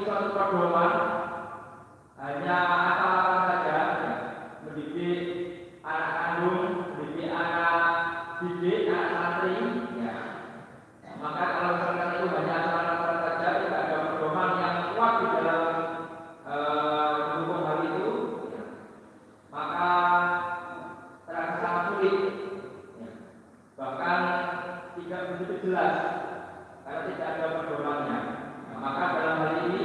suatu pedoman hanya akal-akalan saja, ya, mendidik anak kandung, mendidik anak didik, anak santri, ya. Maka kalau misalkan itu hanya akal-akalan saja, tidak ada pedoman yang kuat di dalam mendukung hal itu, ya, maka terasa sangat sulit, ya. Bahkan tidak begitu jelas karena tidak ada pedomannya. Nah, maka dalam hal ini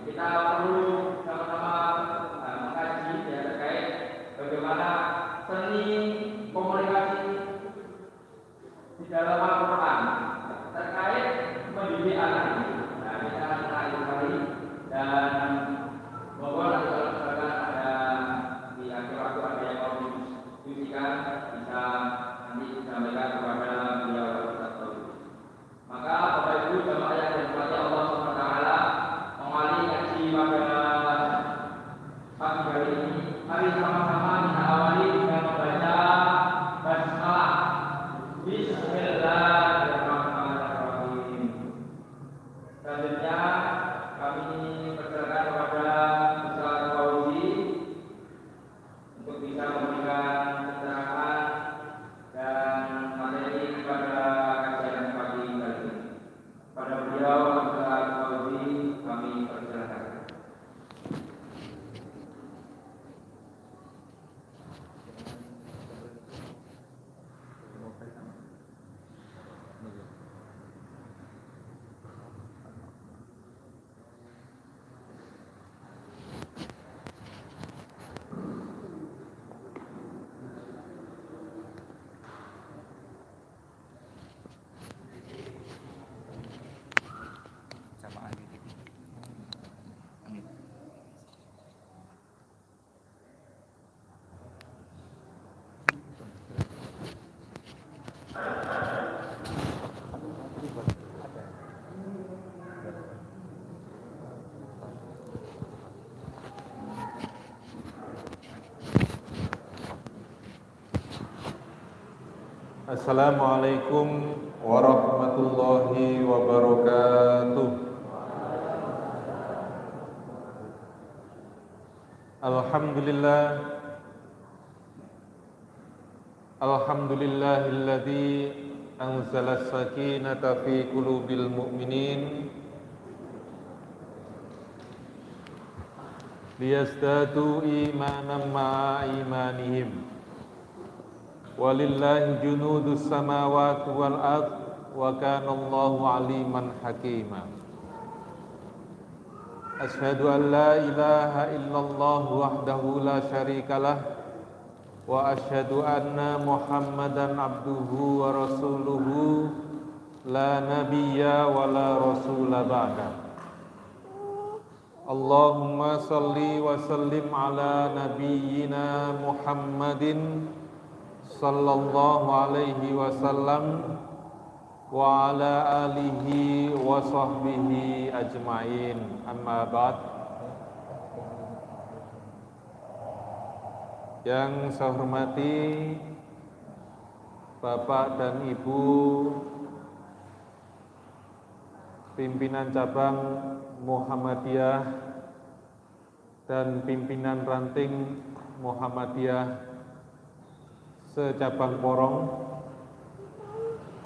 kita perlu sama-sama mengkaji, ya, terkait bagaimana seni komunikasi di dalam Al-Quran terkait mendidik anak ini. Nah, kita itu kali, dan mohon nanti kalau misalkan ada di akhir waktu ada yang mau didiskusikan, bisa nanti disampaikan kepada beliau. Maka Bapak Ibu jamaah yang dirahmati Allah SWT, mengawali ngaji pada pagi hari ini, mari sama-sama kita awali dengan membaca basmalah. Bismillahirrahmanirrahim. Selanjutnya kami persilakan kepada Ustaz Fauzi untuk bisa memberikan pencerahan dan materi kepada kajian pagi kali ini. Pada beliau Ustaz Fauzi kami persilakan. Assalamualaikum warahmatullahi wabarakatuh. Alhamdulillah, alhamdulillahilladzi anzala as-sakinata fi qulubil mu'minin liyazdadu imanan ma'a imanihim. Walillahi junudus samawati wal ard wa kana Allahu aliman hakima. Asyhadu an la ilaha illallah wahdahu la syarikalah wa asyhadu anna Muhammadan abduhu wa rasuluhu la nabiyya wa la rasula ba'da. Allahumma salli wa sallim ala nabiyyina Muhammadin sallallahu alaihi wasallam wa ala alihi wa sahbihi ajma'in. Amma ba'd. Yang saya hormati Bapak dan Ibu pimpinan cabang Muhammadiyah dan pimpinan ranting Muhammadiyah secabang Porong,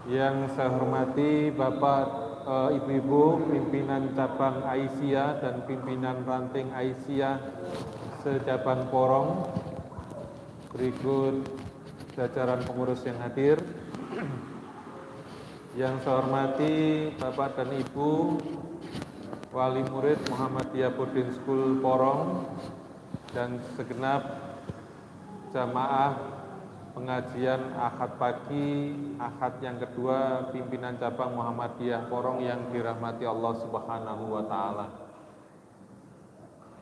yang saya hormati Bapak, Ibu-ibu pimpinan cabang Aisyah dan pimpinan ranting Aisyah secabang Porong, berikut jajaran pengurus yang hadir. Yang saya hormati Bapak dan Ibu wali murid Muhammadiyah Boarding School Porong dan segenap jamaah pengajian Ahad pagi, Ahad yang kedua pimpinan cabang Muhammadiyah Porong yang dirahmati Allah Subhanahu wa taala.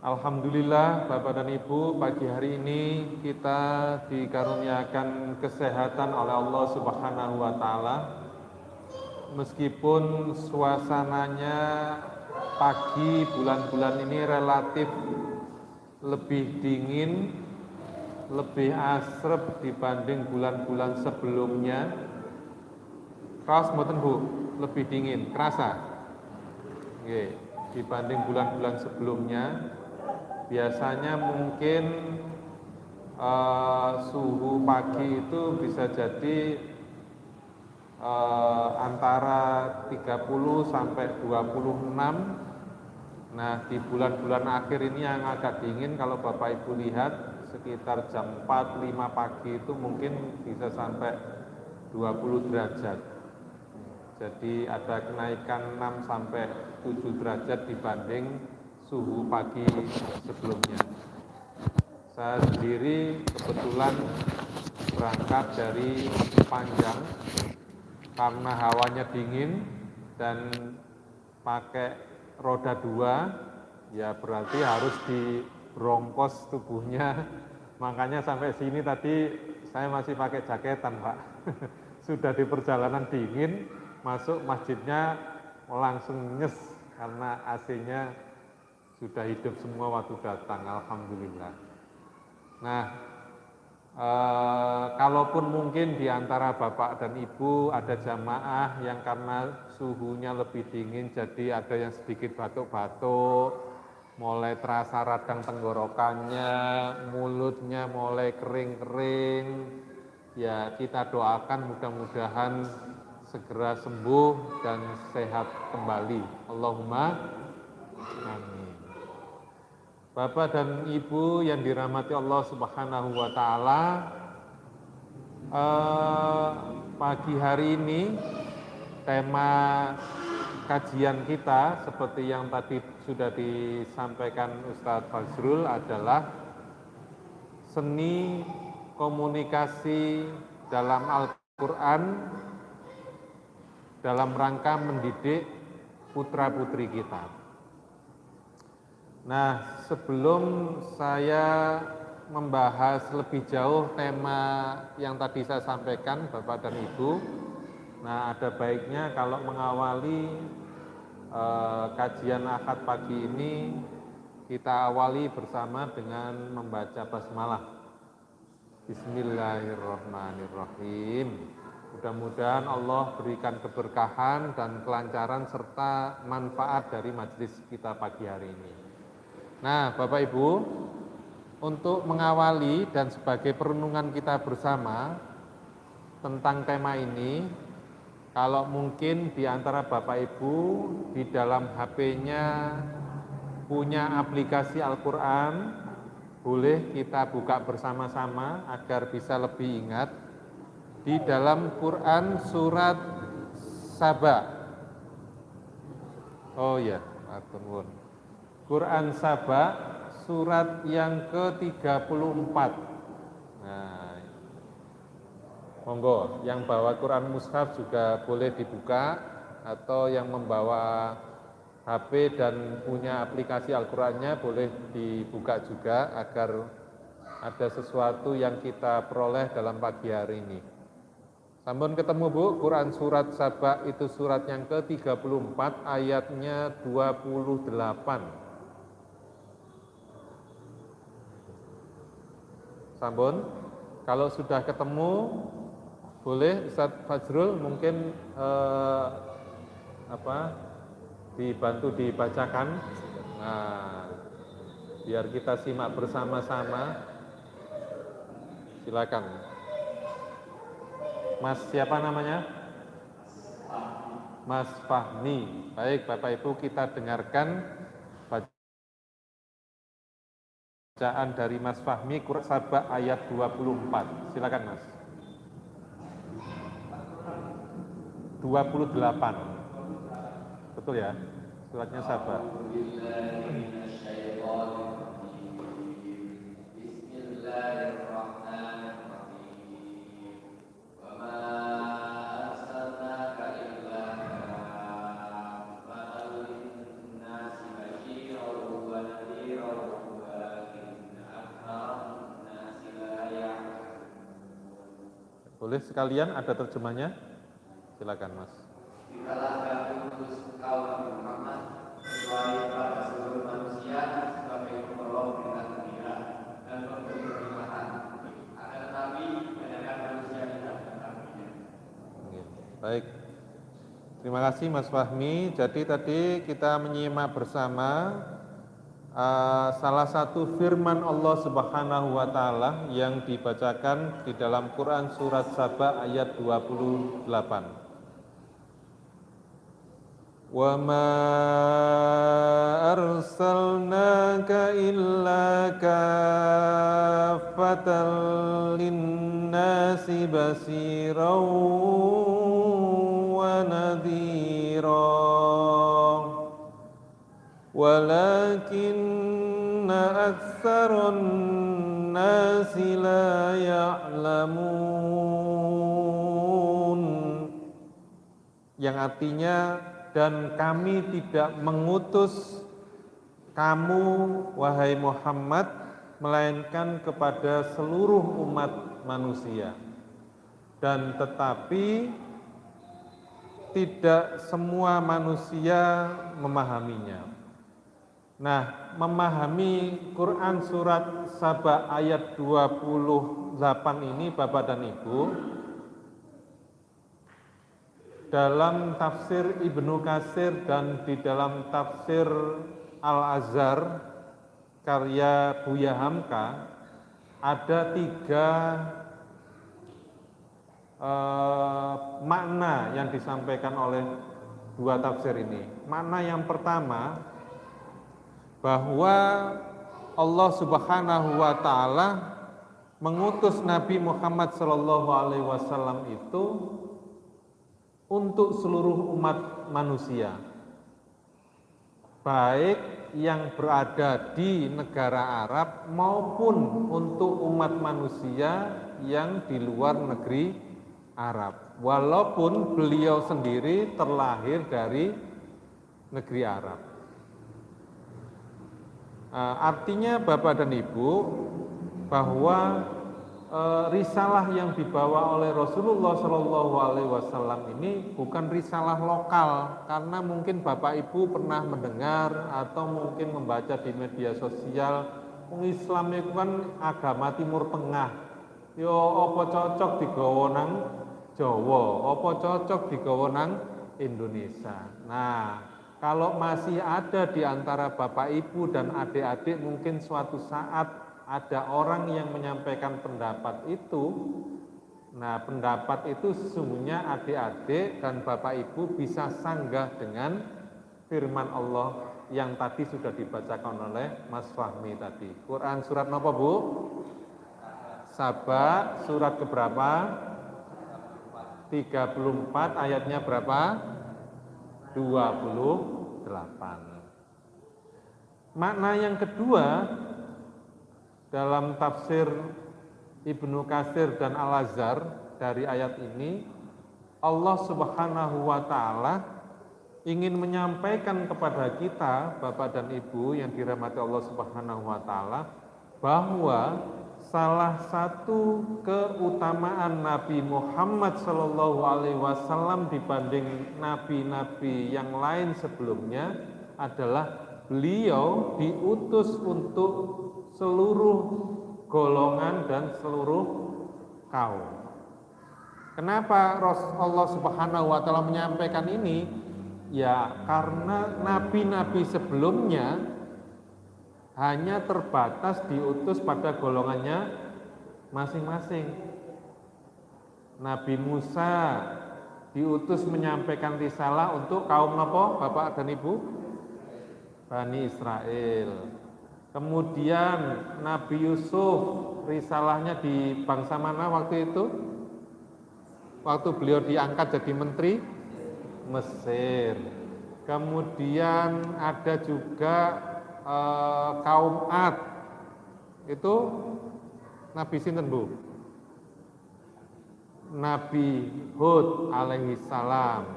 Alhamdulillah Bapak dan Ibu, pagi hari ini kita dikaruniakan kesehatan oleh Allah Subhanahu wa taala. Meskipun suasananya pagi bulan-bulan ini relatif lebih dingin, lebih asrep dibanding bulan-bulan sebelumnya. Kaos mboten Bu, lebih dingin, kerasa. Nggih. dibanding bulan-bulan sebelumnya. Biasanya mungkin suhu pagi itu bisa jadi antara 30 sampai 26. Nah, di bulan-bulan akhir ini yang agak dingin, kalau Bapak Ibu lihat sekitar jam 4-5 pagi itu mungkin bisa sampai 20 derajat. Jadi ada kenaikan 6 sampai 7 derajat dibanding suhu pagi sebelumnya. Saya sendiri kebetulan berangkat dari Panjang karena hawanya dingin dan pakai roda 2, ya berarti harus dibrongkos tubuhnya. Makanya sampai sini tadi saya masih pakai jaketan, Pak. Sudah di perjalanan dingin, masuk masjidnya langsung nyes karena AC-nya sudah hidup semua waktu datang, alhamdulillah. Nah, kalaupun mungkin di antara Bapak dan Ibu ada jamaah yang karena suhunya lebih dingin jadi ada yang sedikit batuk-batuk, mulai terasa radang tenggorokannya, mulutnya mulai kering-kering, ya kita doakan mudah-mudahan segera sembuh dan sehat kembali. Allahumma amin. Bapak dan Ibu yang dirahmati Allah Subhanahu wa Ta'ala, pagi hari ini tema kajian kita seperti yang tadi sudah disampaikan Ustadz Fazrul adalah seni komunikasi dalam Al-Quran dalam rangka mendidik putra-putri kita. Nah, sebelum saya membahas lebih jauh tema yang tadi saya sampaikan, Bapak dan Ibu, nah ada baiknya kalau mengawali kajian Ahad pagi ini, kita awali bersama dengan membaca basmalah. Bismillahirrahmanirrahim. Mudah-mudahan Allah berikan keberkahan dan kelancaran serta manfaat dari majelis kita pagi hari ini. Nah, Bapak Ibu, untuk mengawali dan sebagai perenungan kita bersama tentang tema ini, kalau mungkin di antara Bapak Ibu di dalam HP-nya punya aplikasi Al-Quran, boleh kita buka bersama-sama agar bisa lebih ingat. Di dalam Quran surat Saba. Oh ya, matur. Quran Saba surat yang ke-34. Nah, monggo yang bawa Quran mushaf juga boleh dibuka, atau yang membawa HP dan punya aplikasi Al-Qur'annya boleh dibuka juga agar ada sesuatu yang kita peroleh dalam pagi hari ini. Sampun ketemu Bu, Quran surat Saba itu surat yang ke-34 ayatnya 28. Sampun, kalau sudah ketemu boleh Ustadz Fazrul mungkin dibantu dibacakan. Nah, biar kita simak bersama-sama. Silakan. Mas siapa namanya? Mas Fahmi. Baik Bapak Ibu, kita dengarkan bacaan dari Mas Fahmi Quran Saba ayat 24. Silakan Mas. 28. Betul ya? Suratnya Saba. Boleh sekalian ada terjemahnya? Silakan Mas. Tidaklah kami utus engkau Nabi Muhammad kecuali pada seluruh manusia sebagai penolong dengan gembira dan pemberi peringatan agar Nabi menyadarkan manusia tidak mengetahuinya. Baik. Terima kasih Mas Fahmi. Jadi tadi kita menyimak bersama salah satu firman Allah Subhanahu wa taala yang dibacakan di dalam Quran surat Saba ayat 28. Wa ma arsalnaka illa kaffatan linnasi basiran wa nadhira walakinna aktsaran nasi la ya'lamun, yang artinya, dan kami tidak mengutus kamu wahai Muhammad melainkan kepada seluruh umat manusia, dan tetapi tidak semua manusia memahaminya. Nah, memahami Quran surat Saba ayat 28 ini Bapak dan Ibu, dalam tafsir Ibnu Katsir dan di dalam tafsir Al-Azhar karya Buya Hamka ada 3 makna yang disampaikan oleh 2 tafsir ini. Makna yang pertama, bahwa Allah Subhanahu wa taala mengutus Nabi Muhammad SAW itu untuk seluruh umat manusia, baik yang berada di negara Arab maupun untuk umat manusia yang di luar negeri Arab, walaupun beliau sendiri terlahir dari negeri Arab. Artinya Bapak dan Ibu, bahwa risalah yang dibawa oleh Rasulullah SAW ini bukan risalah lokal, karena mungkin Bapak Ibu pernah mendengar atau mungkin membaca di media sosial, Islam itu kan agama Timur Tengah, yo apa cocok digawa nang Jawa, apa cocok digawa nang Indonesia. Nah, kalau masih ada di antara Bapak Ibu dan adik-adik mungkin suatu saat ada orang yang menyampaikan pendapat itu. Nah, pendapat itu sesungguhnya adik-adik dan Bapak Ibu bisa sanggah dengan firman Allah yang tadi sudah dibacakan oleh Mas Fahmi tadi. Quran surat apa, Bu? Saba surat keberapa? 34 ayatnya berapa? 28. Makna yang kedua dalam tafsir Ibnu Katsir dan Al-Azhar dari ayat ini, Allah Subhanahu wa taala ingin menyampaikan kepada kita Bapak dan Ibu yang dirahmati Allah Subhanahu wa taala, bahwa salah satu keutamaan Nabi Muhammad SAW dibanding nabi-nabi yang lain sebelumnya adalah beliau diutus untuk seluruh golongan dan seluruh kaum. Kenapa Allah Subhanahu wa taala menyampaikan ini? Ya, karena nabi-nabi sebelumnya hanya terbatas diutus pada golongannya masing-masing. Nabi Musa diutus menyampaikan risalah untuk kaum apa, Bapak dan Ibu? Bani Israel. Kemudian Nabi Yusuf risalahnya di bangsa mana waktu itu? Waktu beliau diangkat jadi menteri Mesir. Kemudian ada juga kaum Ad. Itu Nabi sinten, Bu? Nabi Hud alaihi salam.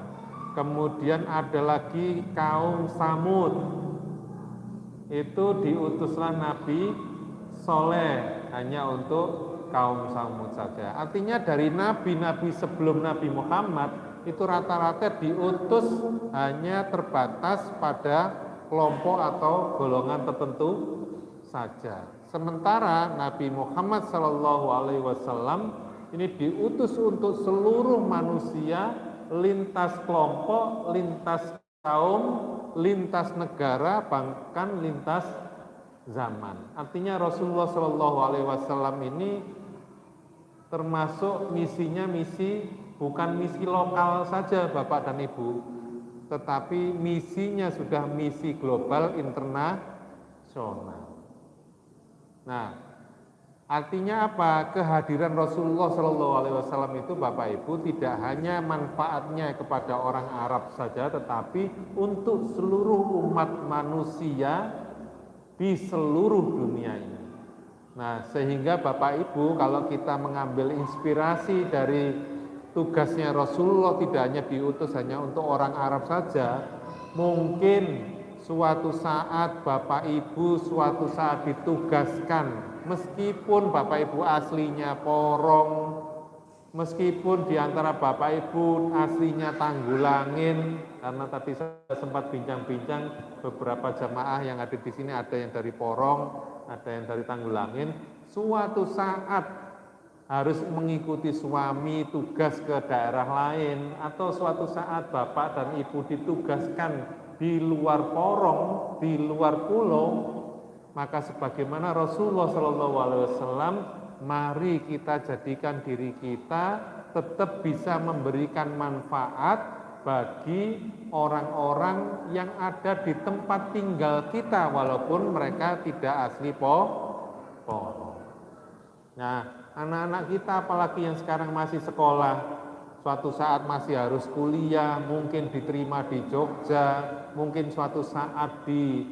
Kemudian ada lagi kaum Samud. Itu diutuslah Nabi Soleh hanya untuk kaum Samud saja. Artinya dari nabi-nabi sebelum Nabi Muhammad itu rata-rata diutus hanya terbatas pada kelompok atau golongan tertentu saja. Sementara Nabi Muhammad SAW ini diutus untuk seluruh manusia lintas kelompok, lintas kaum, lintas negara, bahkan lintas zaman. Artinya Rasulullah Shallallahu Alaihi Wasallam ini termasuk misinya bukan misi lokal saja Bapak dan Ibu, tetapi misinya sudah misi global internasional. Nah, artinya apa? Kehadiran Rasulullah Shallallahu Alaihi Wasallam itu Bapak Ibu tidak hanya manfaatnya kepada orang Arab saja, tetapi untuk seluruh umat manusia di seluruh dunia ini. Nah, sehingga Bapak Ibu kalau kita mengambil inspirasi dari tugasnya Rasulullah tidak hanya diutus hanya untuk orang Arab saja, mungkin suatu saat Bapak Ibu suatu saat ditugaskan, meskipun Bapak Ibu aslinya Porong, meskipun di antara Bapak Ibu aslinya Tanggulangin, karena tadi saya sempat bincang-bincang beberapa jamaah yang ada di sini ada yang dari Porong, ada yang dari Tanggulangin, suatu saat harus mengikuti suami tugas ke daerah lain, atau suatu saat Bapak dan Ibu ditugaskan di luar Porong, di luar pulau, maka sebagaimana Rasulullah Shallallahu Alaihi Wasallam, mari kita jadikan diri kita tetap bisa memberikan manfaat bagi orang-orang yang ada di tempat tinggal kita, walaupun mereka tidak asli Porong. Nah, anak-anak kita apalagi yang sekarang masih sekolah, suatu saat masih harus kuliah, mungkin diterima di Jogja, mungkin suatu saat di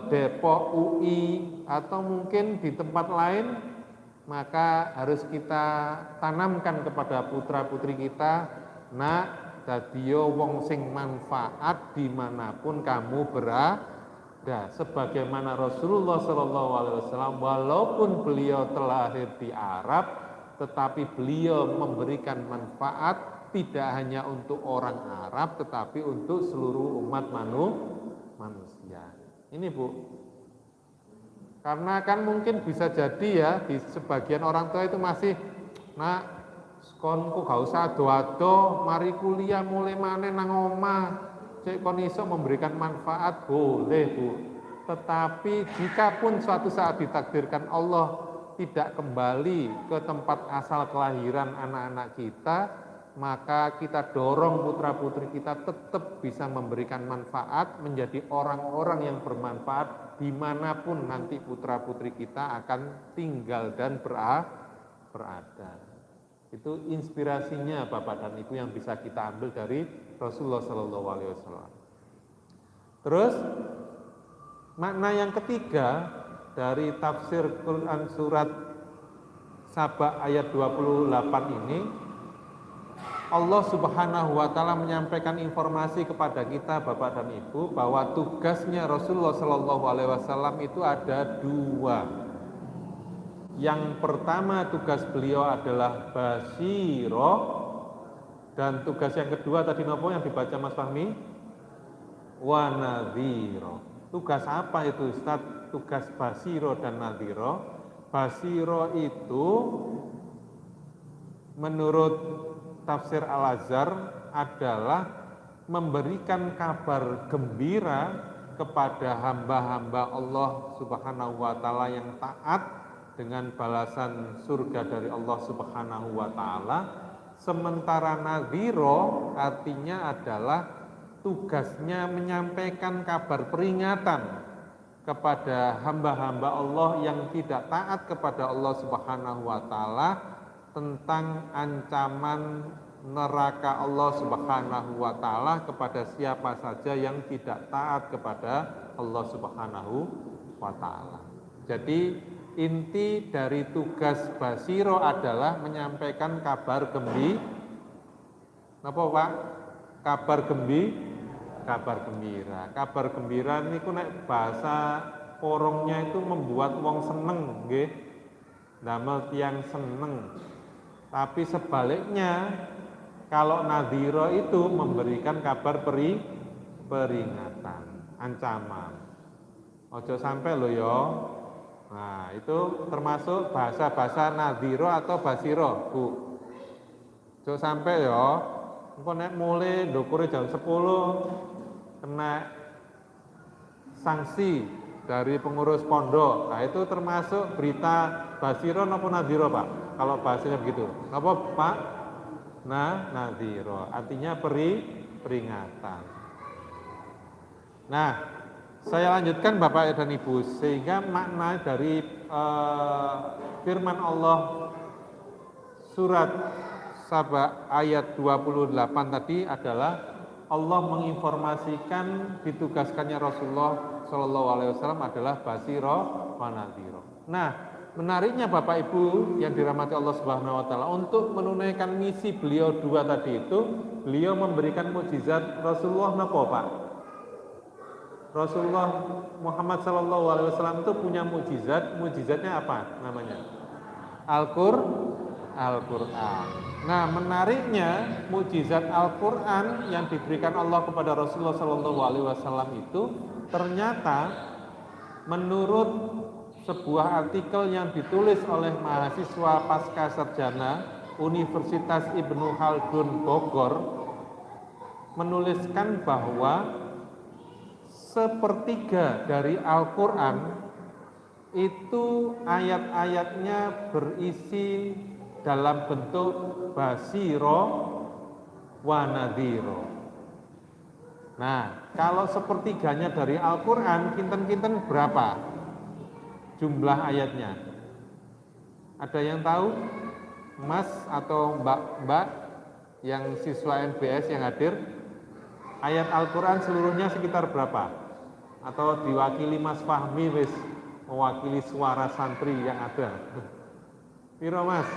Depok UI, atau mungkin di tempat lain, maka harus kita tanamkan kepada putra-putri kita, nak, dadiyo wong sing manfaat dimanapun kamu berada. Sebagaimana Rasulullah Shallallahu Alaihi Wasallam, walaupun beliau terlahir di Arab, tetapi beliau memberikan manfaat tidak hanya untuk orang Arab, tetapi untuk seluruh umat manusia. Ini Bu, karena kan mungkin bisa jadi ya di sebagian orang tua itu masih, nak, konku gak usah ado-ado, mari kuliah mulai maneh nang omah. Cek kon iso memberikan manfaat, boleh Bu. Tetapi jika pun suatu saat ditakdirkan Allah tidak kembali ke tempat asal kelahiran anak-anak kita, maka kita dorong putra-putri kita tetap bisa memberikan manfaat, menjadi orang-orang yang bermanfaat dimanapun nanti putra-putri kita akan tinggal dan berada. Itu inspirasinya Bapak dan Ibu yang bisa kita ambil dari Rasulullah Shallallahu Alaihi Wasallam. Terus makna yang ketiga dari tafsir Quran surat Saba ayat 28 ini, Allah Subhanahu wa Ta'ala menyampaikan informasi kepada kita Bapak dan Ibu bahwa tugasnya Rasulullah Shallallahu Alaihi Wasallam itu ada dua. Yang pertama tugas beliau adalah basyiro, dan tugas yang kedua tadi nopo yang dibaca Mas Fahmi, wa nadhiro. Tugas apa itu Ustaz? Tugas basyiro dan nadhiro. Basyiro itu menurut tafsir Al-Azhar adalah memberikan kabar gembira kepada hamba-hamba Allah Subhanahu wa Ta'ala yang taat dengan balasan surga dari Allah Subhanahu wa Ta'ala. Sementara nadhiro artinya adalah tugasnya menyampaikan kabar peringatan kepada hamba-hamba Allah yang tidak taat kepada Allah Subhanahu wa Ta'ala tentang ancaman neraka Allah Subhanahu wa Ta'ala kepada siapa saja yang tidak taat kepada Allah Subhanahu wa Ta'ala. Jadi inti dari tugas basyiro adalah menyampaikan kabar gembira. Napa Pak? Kabar gembira. Kabar gembira niku nek bahasa Porongnya itu membuat wong seneng nggih. Damel tiyang seneng. Tapi sebaliknya kalau nadhiro itu memberikan kabar peringatan, ancaman. Ojo sampai lo yo. Nah, itu termasuk bahasa-bahasa nadhiro atau basiro, Bu. Ojo sampai yo. Engko nek mulai ndukure jam 10 kena sanksi dari pengurus pondok. Nah, itu termasuk berita basiro maupun nadhiro, Pak. Kalau bahasanya begitu. Apa, Pak? Nah, nadhiro. Artinya peringatan. Nah, saya lanjutkan Bapak dan Ibu, sehingga makna dari firman Allah surat Saba ayat 28 tadi adalah Allah menginformasikan ditugaskannya Rasulullah Shallallahu Alaihi Wasallam adalah basiro wa nadhiro. Nah, menariknya Bapak Ibu yang dirahmati Allah Subhanahu Wa Taala, untuk menunaikan misi beliau dua tadi itu, beliau memberikan mukjizat. Rasulullah napa, Pak? Rasulullah Muhammad Shallallahu Alaihi Wasallam itu punya mukjizat. Mukjizatnya apa namanya? Al-Quran. Nah, menariknya mukjizat Al-Quran yang diberikan Allah kepada Rasulullah Shallallahu Alaihi Wasallam itu ternyata menurut sebuah artikel yang ditulis oleh mahasiswa pasca sarjana Universitas Ibnu Khaldun Bogor, menuliskan bahwa sepertiga dari Al-Quran itu ayat-ayatnya berisi dalam bentuk basiro wa nadhiro. Nah, kalau sepertiganya dari Al-Quran, kinten-kinten berapa jumlah ayatnya? Ada yang tahu? Mas atau mbak-mbak yang siswa MBS yang hadir? Ayat Al-Quran seluruhnya sekitar berapa? Atau diwakili Mas Fahmi wis mewakili suara santri yang ada? Piro Mas?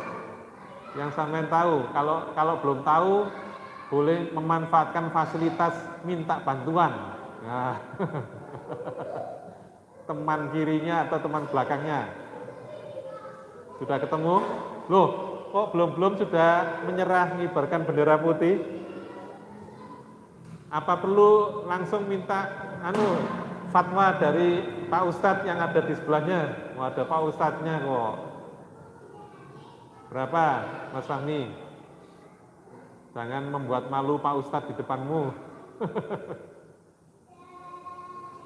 Yang sampean tahu? Kalau belum tahu, boleh memanfaatkan fasilitas minta bantuan. Nah, teman kirinya atau teman belakangnya sudah ketemu? Loh, kok belum sudah menyerah mengibarkan bendera putih? Apa perlu langsung minta fatwa dari Pak Ustadz yang ada di sebelahnya? Oh, ada Pak Ustadznya kok. Berapa, Mas Fahmi? Jangan membuat malu Pak Ustadz di depanmu.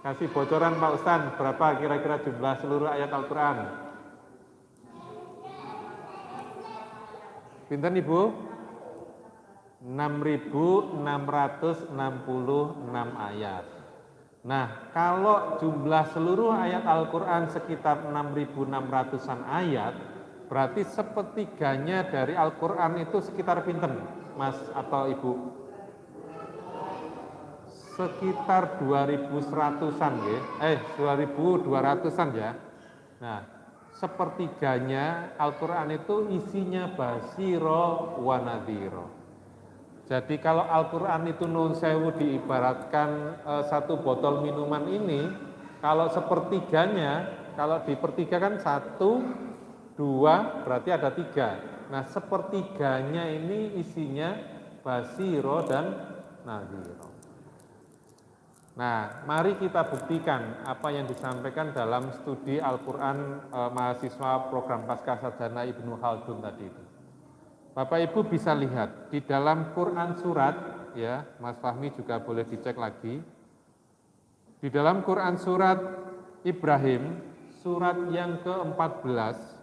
Kasih bocoran Pak Ustadz, berapa kira-kira jumlah seluruh ayat Al-Quran? Pinten Ibu? 6.666 ayat. Nah, kalau jumlah seluruh ayat Al-Quran sekitar 6.600-an ayat, berarti sepertiganya dari Al-Quran itu sekitar pinten, Mas atau Ibu? Sekitar 2.100-an ya, 2.200-an ya. Nah, sepertiganya Al-Quran itu isinya basiro wa nadhiro. Jadi kalau Al-Quran itu nun sewu diibaratkan satu botol minuman ini, kalau sepertiganya, kalau dipertigakan 1, 2, berarti ada 3. Nah, sepertiganya ini isinya basiro dan nadhiro. Nah, mari kita buktikan apa yang disampaikan dalam studi Al-Quran mahasiswa program Pascasarjana Ibnu Khaldun tadi itu. Bapak Ibu bisa lihat di dalam Quran surat, ya, Mas Fahmi juga boleh dicek lagi. Di dalam Quran surat Ibrahim, surat yang ke-14,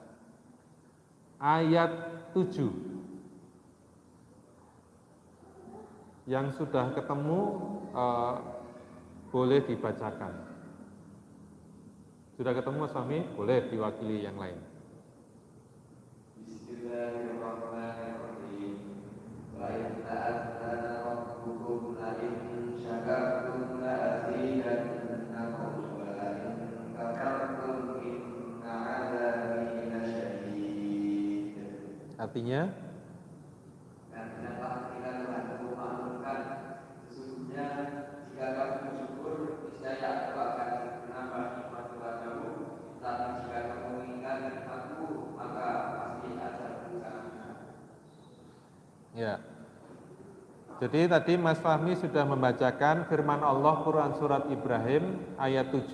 ayat 7. Yang sudah ketemu boleh dibacakan. Sudah ketemu Mas Fahmi? Boleh diwakili yang lain. Bismillahirrahmanirrahim. Wa in ta'adzana rabbukum la in syakartum la azidannakum wa in kafartum inna 'adzabi lasyadid. Artinya? Dan hendaklah kita Tuhanku maklumkan, sesungguhnya jika kamu bersyukur, niscaya aku akan menambah nikmat kepadamu. Tapi jika kamu mengingat aku, maka pasti azabku sangat berat. Ya. Jadi tadi Mas Fahmi sudah membacakan firman Allah Quran surat Ibrahim ayat 7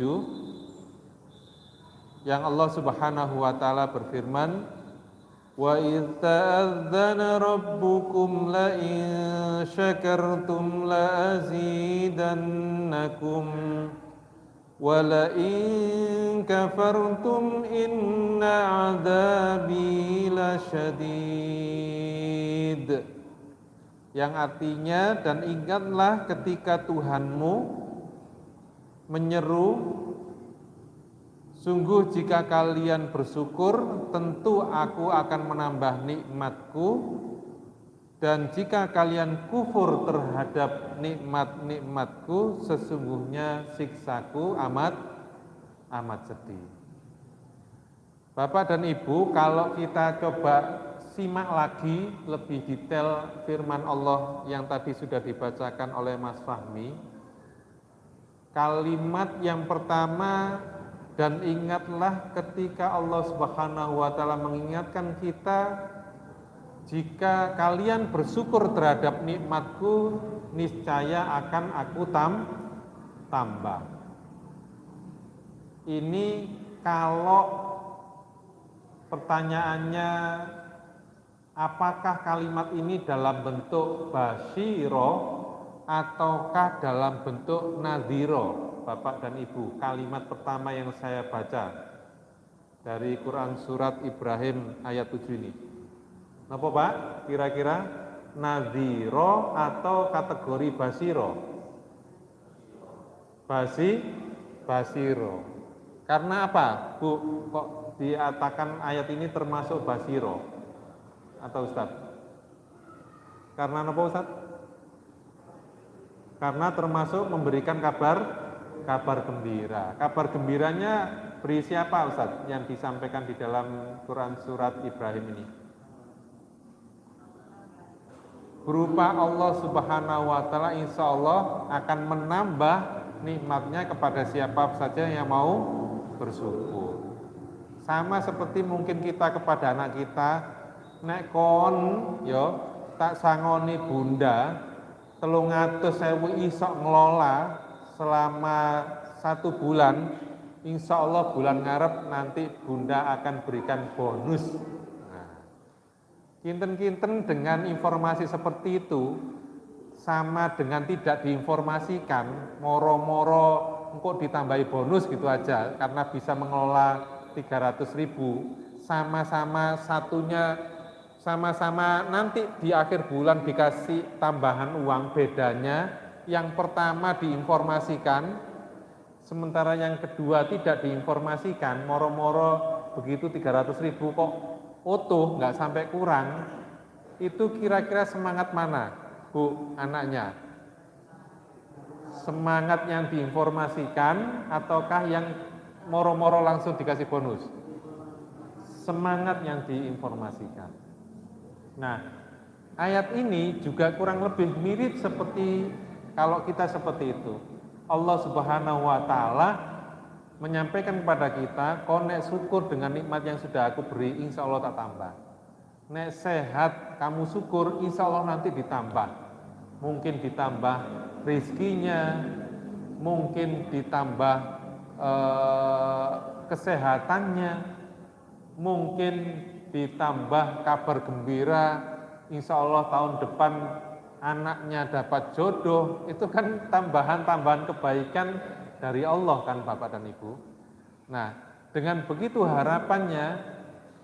yang Allah Subhanahu wa taala berfirman, وَإِذْ تَأَذَّنَ رَبُّكُمْ لَئِن شَكَرْتُمْ لَأَزِيدَنَّكُمْ وَلَئِن كَفَرْتُمْ إِنَّ عَذَابِي لَشَدِيدٌ. Yang artinya, dan ingatlah ketika Tuhanmu menyeru, sungguh jika kalian bersyukur, tentu aku akan menambah nikmatku, dan jika kalian kufur terhadap nikmat-nikmatku, sesungguhnya siksaku amat sedih. Bapak dan Ibu, kalau kita coba simak lagi lebih detail firman Allah yang tadi sudah dibacakan oleh Mas Fahmi, kalimat yang pertama, dan ingatlah ketika Allah Subhanahu wa Ta'ala mengingatkan kita, jika kalian bersyukur terhadap nikmatku, niscaya akan aku tambah. Ini kalau pertanyaannya, apakah kalimat ini dalam bentuk basyiro ataukah dalam bentuk nadhiro? Bapak dan Ibu, kalimat pertama yang saya baca dari Quran Surat Ibrahim ayat 7 ini. Napa Pak? Kira-kira nadhiro atau kategori basyiro? Basyiro. Karena apa, Bu? Kok dikatakan ayat ini termasuk basyiro? Atau Ustaz? Karena apa Ustaz? Karena termasuk memberikan kabar gembira. Kabar gembiranya berisi apa Ustaz yang disampaikan di dalam Quran Surat Ibrahim ini? Berupa Allah Subhanahu wa Ta'ala insya Allah akan menambah nikmatnya kepada siapa saja yang mau bersyukur. Sama seperti mungkin kita kepada anak kita, nek kon yo tak sangoni bunda 300.000 isok ngelola selama 1 bulan, insya Allah bulan ngarep nanti bunda akan berikan bonus. Kinten-kinten dengan informasi seperti itu sama dengan tidak diinformasikan, moro-moro engkau ditambahi bonus gitu aja karena bisa mengelola 300.000, sama-sama nanti di akhir bulan dikasih tambahan uang. Bedanya yang pertama diinformasikan, sementara yang kedua tidak diinformasikan, moro-moro begitu 300.000 kok utuh, nggak sampai kurang. Itu kira-kira semangat mana, Bu, anaknya? Semangat yang diinformasikan ataukah yang moro-moro langsung dikasih bonus? Semangat yang diinformasikan. Nah, ayat ini juga kurang lebih mirip seperti kalau kita seperti itu. Allah Subhanahu wa Ta'ala menyampaikan kepada kita, kau nek syukur dengan nikmat yang sudah aku beri, insya Allah tak tambah. Nek sehat kamu syukur, insya Allah nanti ditambah. Mungkin ditambah rizkinya, mungkin ditambah kesehatannya, mungkin ditambah kabar gembira, insya Allah tahun depan anaknya dapat jodoh. Itu kan tambahan-tambahan kebaikan dari Allah kan Bapak dan Ibu. Nah, dengan begitu harapannya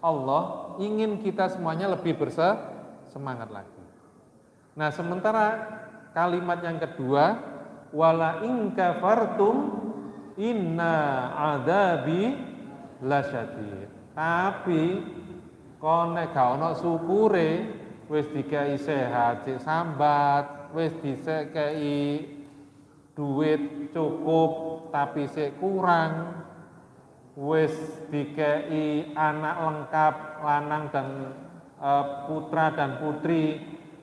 Allah ingin kita semuanya lebih bersemangat lagi. Nah, sementara kalimat yang kedua, wala in kafartum inna adzabi lasyadid. Tapi kon nek gak ono syukure, wis dikai sehat sik sambat, wis disekei duit cukup tapi sik kurang, wis dikei anak lengkap lanang dan putra dan putri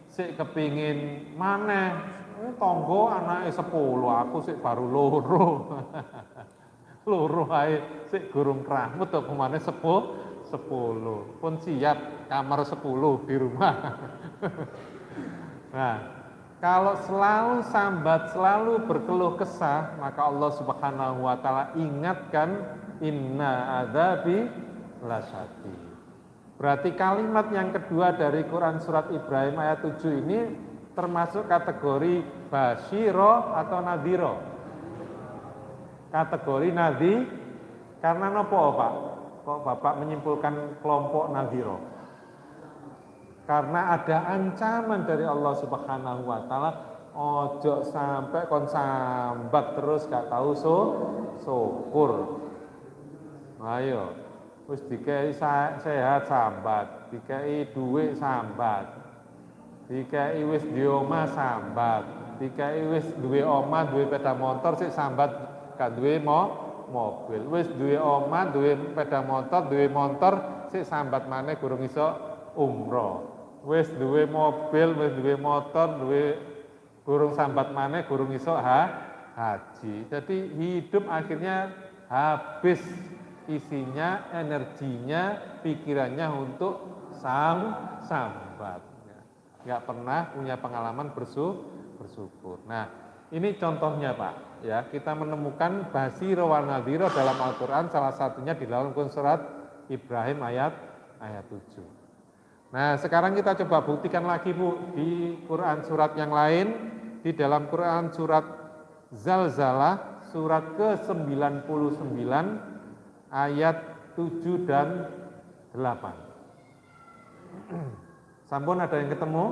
sik kepingin maneh, tonggo anake 10, aku sik baru loro. Loro ae sik gurung kramut kok kemana 10 pun siap kamar 10 di rumah. Nah, kalau selalu sambat, selalu berkeluh kesah, maka Allah Subhanahu wa Ta'ala ingatkan, inna adzabi lasyadid. Berarti kalimat yang kedua dari Quran surat Ibrahim ayat 7 ini termasuk kategori basyiro atau nadhiro? Kategori nadhi, karena nopo Pak? Kok Bapak menyimpulkan kelompok nadhiro? Karena ada ancaman dari Allah Subhanahu wa taala, ojo sampai kon sambat terus gak tahu syukur. Ayo, wis dikei sehat sambat, dikei duit sambat, dikei wis duwe omah sambat, dikei wis duwe omah, duwe sepeda motor sik sambat gak duwe mobil, wis duwe omah, duwe sepeda motor, duwe motor sik sambat maneh gurung iso umroh. Wis duwe mobil, wis duwe motor, duwe gurung sambat maneh gurung iso haji. Jadi hidup akhirnya habis isinya, energinya, pikirannya untuk sambat. Nggak pernah punya pengalaman bersyukur. Nah, ini contohnya Pak. Ya, kita menemukan basiro wa nadhiro dalam Al-Quran, salah satunya di dalam surat Ibrahim ayat 7. Nah, sekarang kita coba buktikan lagi Bu di Quran surat yang lain, di dalam Quran surat Zalzalah surat ke-99 ayat 7 dan 8. Sampun ada yang ketemu?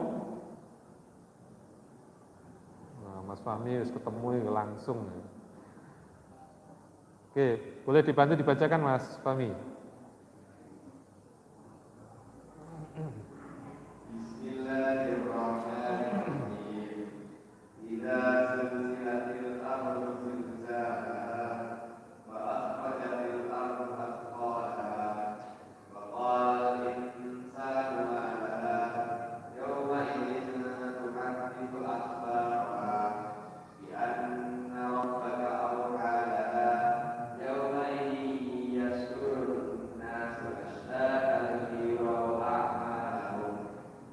Nah, Mas Fahmi harus ketemu langsung. Oke, boleh dibantu dibacakan Mas Fahmi? Bismillahirrahmanirrahim. Idza zulzilatil ardu zilzalaha wa akhrajatil ardu athqalaha wa qala al-insanu ma laha yawma idzin tuhaddithu akhbaraha bi anna rabbaka awha laha yawma idzin yasdurun nasu ashtatan liyuraw a'malahum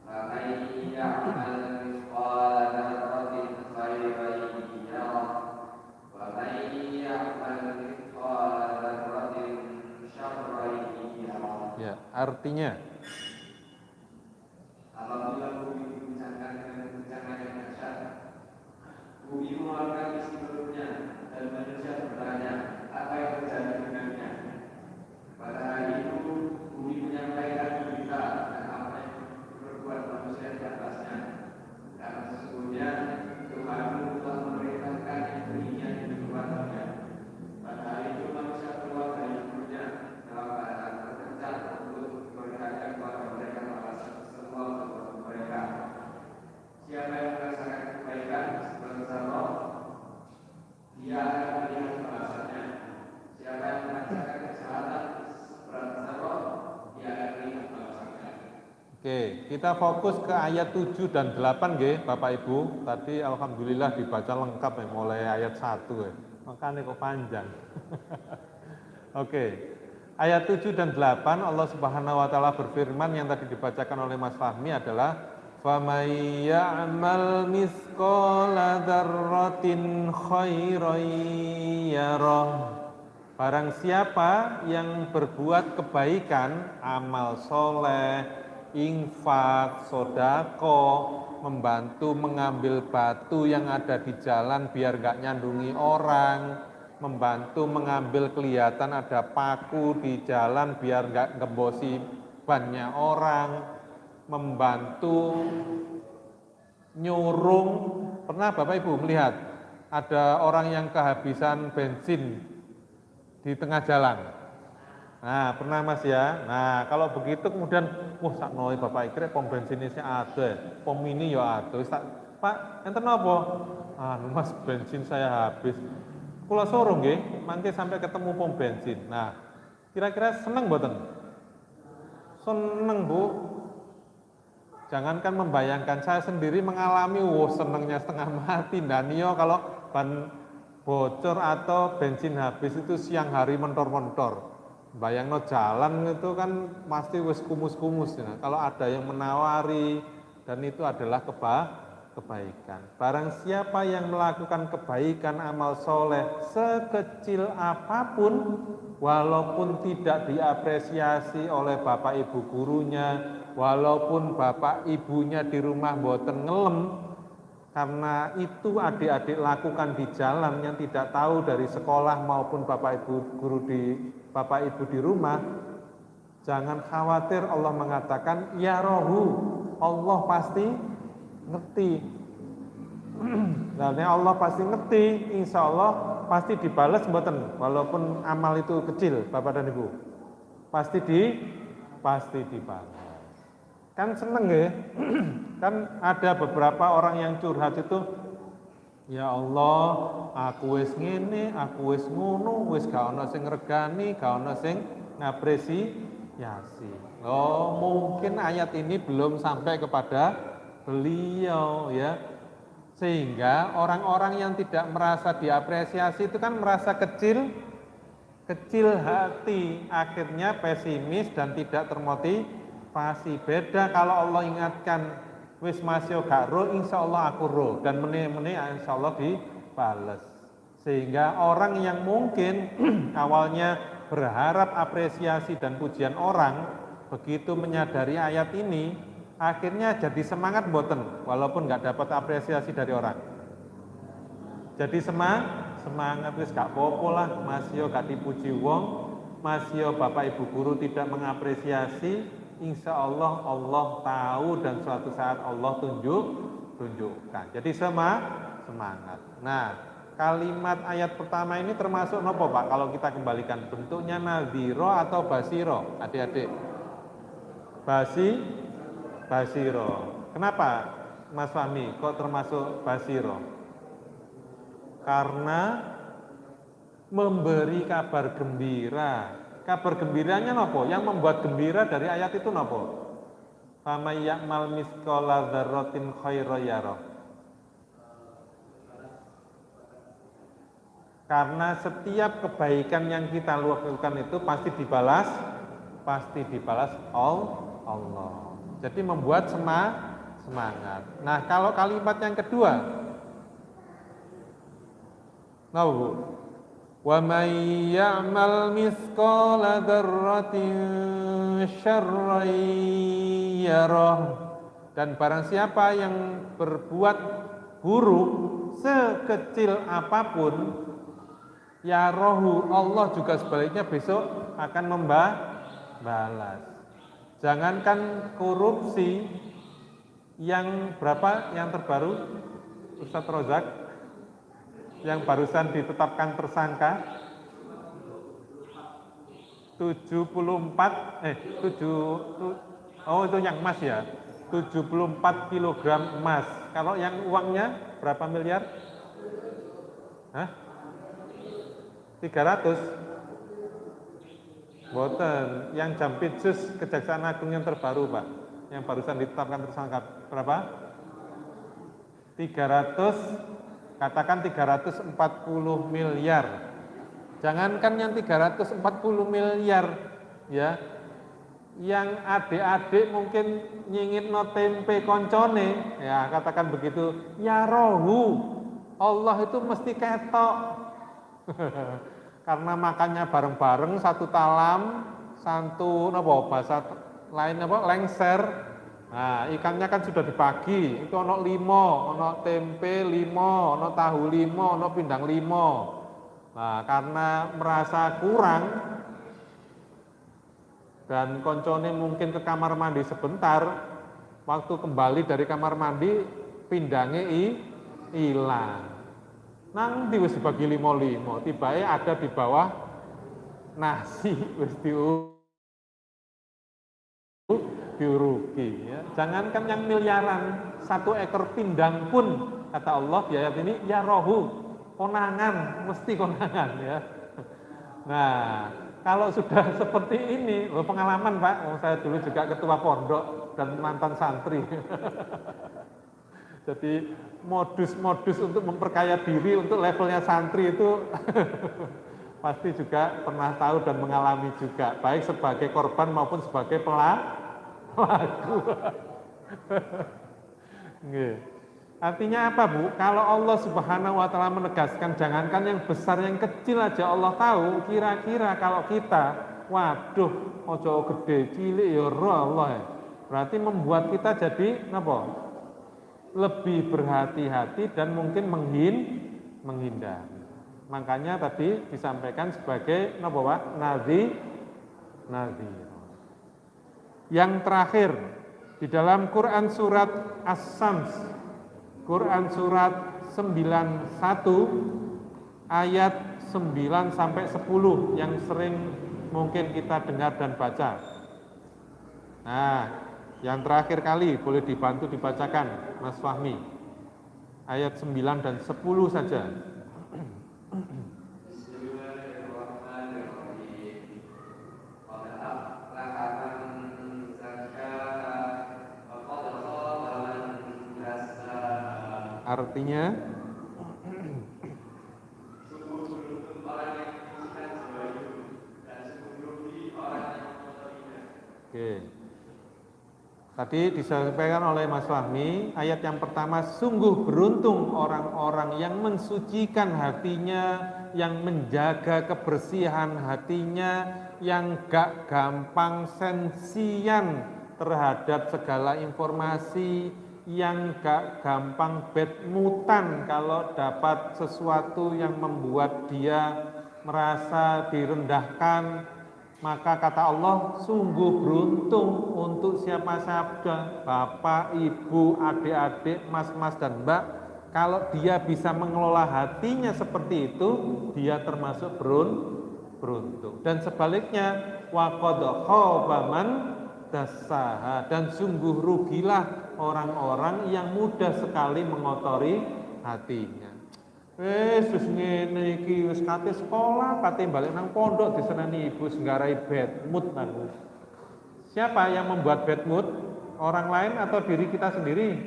faman ya'mal mithqala dzarratin khairan yarah wa man ya'mal mithqala dzarratin syarran yarah. Ya, artinya Apabila bumi diguncangkan dengan guncangan yang dahsyat, bumi mengeluarkan isi perutnya dan manusia bertanya, apa yang terjadi dengannya? Pada hari itu, bumi menyampaikan berita dan apa yang berbuat manusia di atasnya. Karena sesungguhnya Tuhan telah memerintahkan yang berinya di keluarnya. Pada hari itu manusia keluar dari kuburnya dalam keadaan terkencang untuk memperlihatkan kepada mereka balasan semua perbuatan mereka. Siapa yang merasakan kebaikan sebesar roh, dia akan melihat balasannya. Siapa yang merasakan kejahatan sebesar roh, dia akan melihat balasannya. Oke, kita fokus ke ayat 7 dan 8 nggih, Bapak Ibu. Tadi alhamdulillah dibaca lengkap ya, mulai ayat 1 ya. Makanya kok panjang. Oke. Ayat 7 dan 8 Allah Subhanahu wa taala berfirman yang tadi dibacakan oleh Mas Fahmi adalah famay ya'mal misqala dzarratin khairan yarah. Barang siapa yang berbuat kebaikan, amal soleh, infak, sodako, membantu mengambil batu yang ada di jalan biar gak nyandungi orang, membantu mengambil kelihatan ada paku di jalan biar gak ngembosi bannya orang, membantu nyurung. Pernah Bapak Ibu melihat ada orang yang kehabisan bensin di tengah jalan? Nah, pernah Mas ya. Nah, kalau begitu kemudian, wah saknoi Bapak Ikre pom bensinnya ada, pom ini ya ada. Pak, enten apa? Mas bensin saya habis. Kula suruh nggih, mangke sampai ketemu pom bensin. Nah, kira-kira seneng mboten? Seneng, Bu. Jangankan membayangkan, saya sendiri mengalami senengnya setengah mati. Dan yo kalau ban bocor atau bensin habis itu siang hari mentor-mentor. Bayangno jalan itu kan pasti wis kumus-kumus ya. Kalau ada yang menawari dan itu adalah kebaikan. Barang siapa yang melakukan kebaikan amal soleh sekecil apapun, walaupun tidak diapresiasi oleh bapak ibu gurunya, walaupun bapak ibunya di rumah mboten ngelem, karena itu adik-adik lakukan di jalan yang tidak tahu dari sekolah maupun bapak ibu di rumah, jangan khawatir. Allah mengatakan ya rohu, Allah pasti ngerti. Dan Allah pasti ngerti, insya Allah pasti dibalas mboten, walaupun amal itu kecil, bapak dan ibu, pasti dibalas. Kan seneng ya. Kan ada beberapa orang yang curhat itu, ya Allah, aku wis ngene, aku wis ngono, wis gak ana sing ngregani, gak ana sing ngapresiasi. Oh, mungkin ayat ini belum sampai kepada beliau ya. Sehingga orang-orang yang tidak merasa diapresiasi itu kan merasa kecil hati, akhirnya pesimis dan tidak termotivasi. Beda kalau Allah ingatkan, wis masih gak ro, insya Allah aku ro, dan meni insya Allah dibales. Sehingga orang yang mungkin awalnya berharap apresiasi dan pujian orang, begitu menyadari ayat ini, akhirnya jadi semangat mboten, walaupun gak dapat apresiasi dari orang. Jadi semangat wis gak apa-apa lah, masih gak dipuji wong, masih bapak ibu guru tidak mengapresiasi, insya Allah Allah tahu dan suatu saat Allah tunjukkan. Jadi semangat. Nah, kalimat ayat pertama ini termasuk nopo Pak? Kalau kita kembalikan bentuknya nadhiro atau basiro, adik-adik? Basiro. Kenapa Mas Fahmi kok termasuk basiro? Karena memberi kabar gembira. Kabar gembiranya nopo? Yang membuat gembira dari ayat itu nopo? Famay ya'mal misqala dzarratin khairan yarah. Karena setiap kebaikan yang kita lakukan itu pasti dibalas Allah. Jadi membuat semangat. Nah, kalau kalimat yang kedua, nah Bu, wa may ya'mal misqala dzarratin syarran yarah. Dan barang siapa yang berbuat buruk sekecil apapun, ya rohu, Allah juga sebaliknya besok akan membalas. Jangankan korupsi yang berapa yang terbaru, Ustadz Rozak, yang barusan ditetapkan tersangka 74 itu yang emas ya, 74 kilogram emas. Kalau yang uangnya berapa miliar? 300. Boten, yang Jampitsus Kejaksaan Agung yang terbaru Pak, yang barusan ditetapkan tersangka berapa? 300, katakan 340 miliar. Jangankan yang 340 miliar ya, yang adik-adik mungkin nyingit no tempe koncone, ya katakan begitu, ya rohu, Allah itu mesti ketok. Karena makannya bareng-bareng satu talam, bahasa lain lengser. Nah, ikannya kan sudah dibagi, itu ono limo, ono tempe limo, ono tahu limo, ono pindang limo. Nah, karena merasa kurang dan koncone mungkin ke kamar mandi sebentar, waktu kembali dari kamar mandi pindangnya hilang. Nanti wis dibagi limo-limo, tibae ada di bawah nasi wis diuruki ya. Jangankan yang miliaran, 1 ekor pindang pun kata Allah di ayat ini ya rohu, konangan, mesti konangan ya. Nah, kalau sudah seperti ini, pengalaman Pak, saya dulu juga ketua pondok dan mantan santri. Jadi modus-modus untuk memperkaya diri untuk levelnya santri itu pasti juga pernah tahu dan mengalami juga, baik sebagai korban maupun sebagai pelaku. Artinya apa, Bu? Kalau Allah Subhanahu wa taala menegaskan jangankan yang besar, yang kecil aja Allah tahu, kira-kira kalau kita, waduh, ojo gede cilik ya Allah ya. Berarti membuat kita jadi apa? Lebih berhati-hati dan mungkin menghindar. Makanya tadi disampaikan sebagai apa, Pak? Nadhir. Yang terakhir di dalam Quran surat As-Sams, Quran surat 91 ayat 9 sampai 10 yang sering mungkin kita dengar dan baca. Nah, yang terakhir kali boleh dibantu dibacakan Mas Fahmi. Ayat 9 dan 10 saja. Artinya oke. Tadi disampaikan oleh Mas Fahmi, ayat yang pertama, sungguh beruntung orang-orang yang mensucikan hatinya, yang menjaga kebersihan hatinya, yang gak gampang sensian terhadap segala informasi, yang gak gampang bad moodan kalau dapat sesuatu yang membuat dia merasa direndahkan. Maka kata Allah, sungguh beruntung untuk siapa saja, bapak, ibu, adik-adik, mas-mas dan mbak, kalau dia bisa mengelola hatinya seperti itu, dia termasuk beruntung. Dan sebaliknya, waqad khaba man dassaha, dan sungguh rugilah orang-orang yang mudah sekali mengotori hatinya. Wis ngene iki wis kate sekolah, kate balik nang pondok diseneni ibu nggarai bad mood nang. Siapa yang membuat bad mood? Orang lain atau diri kita sendiri?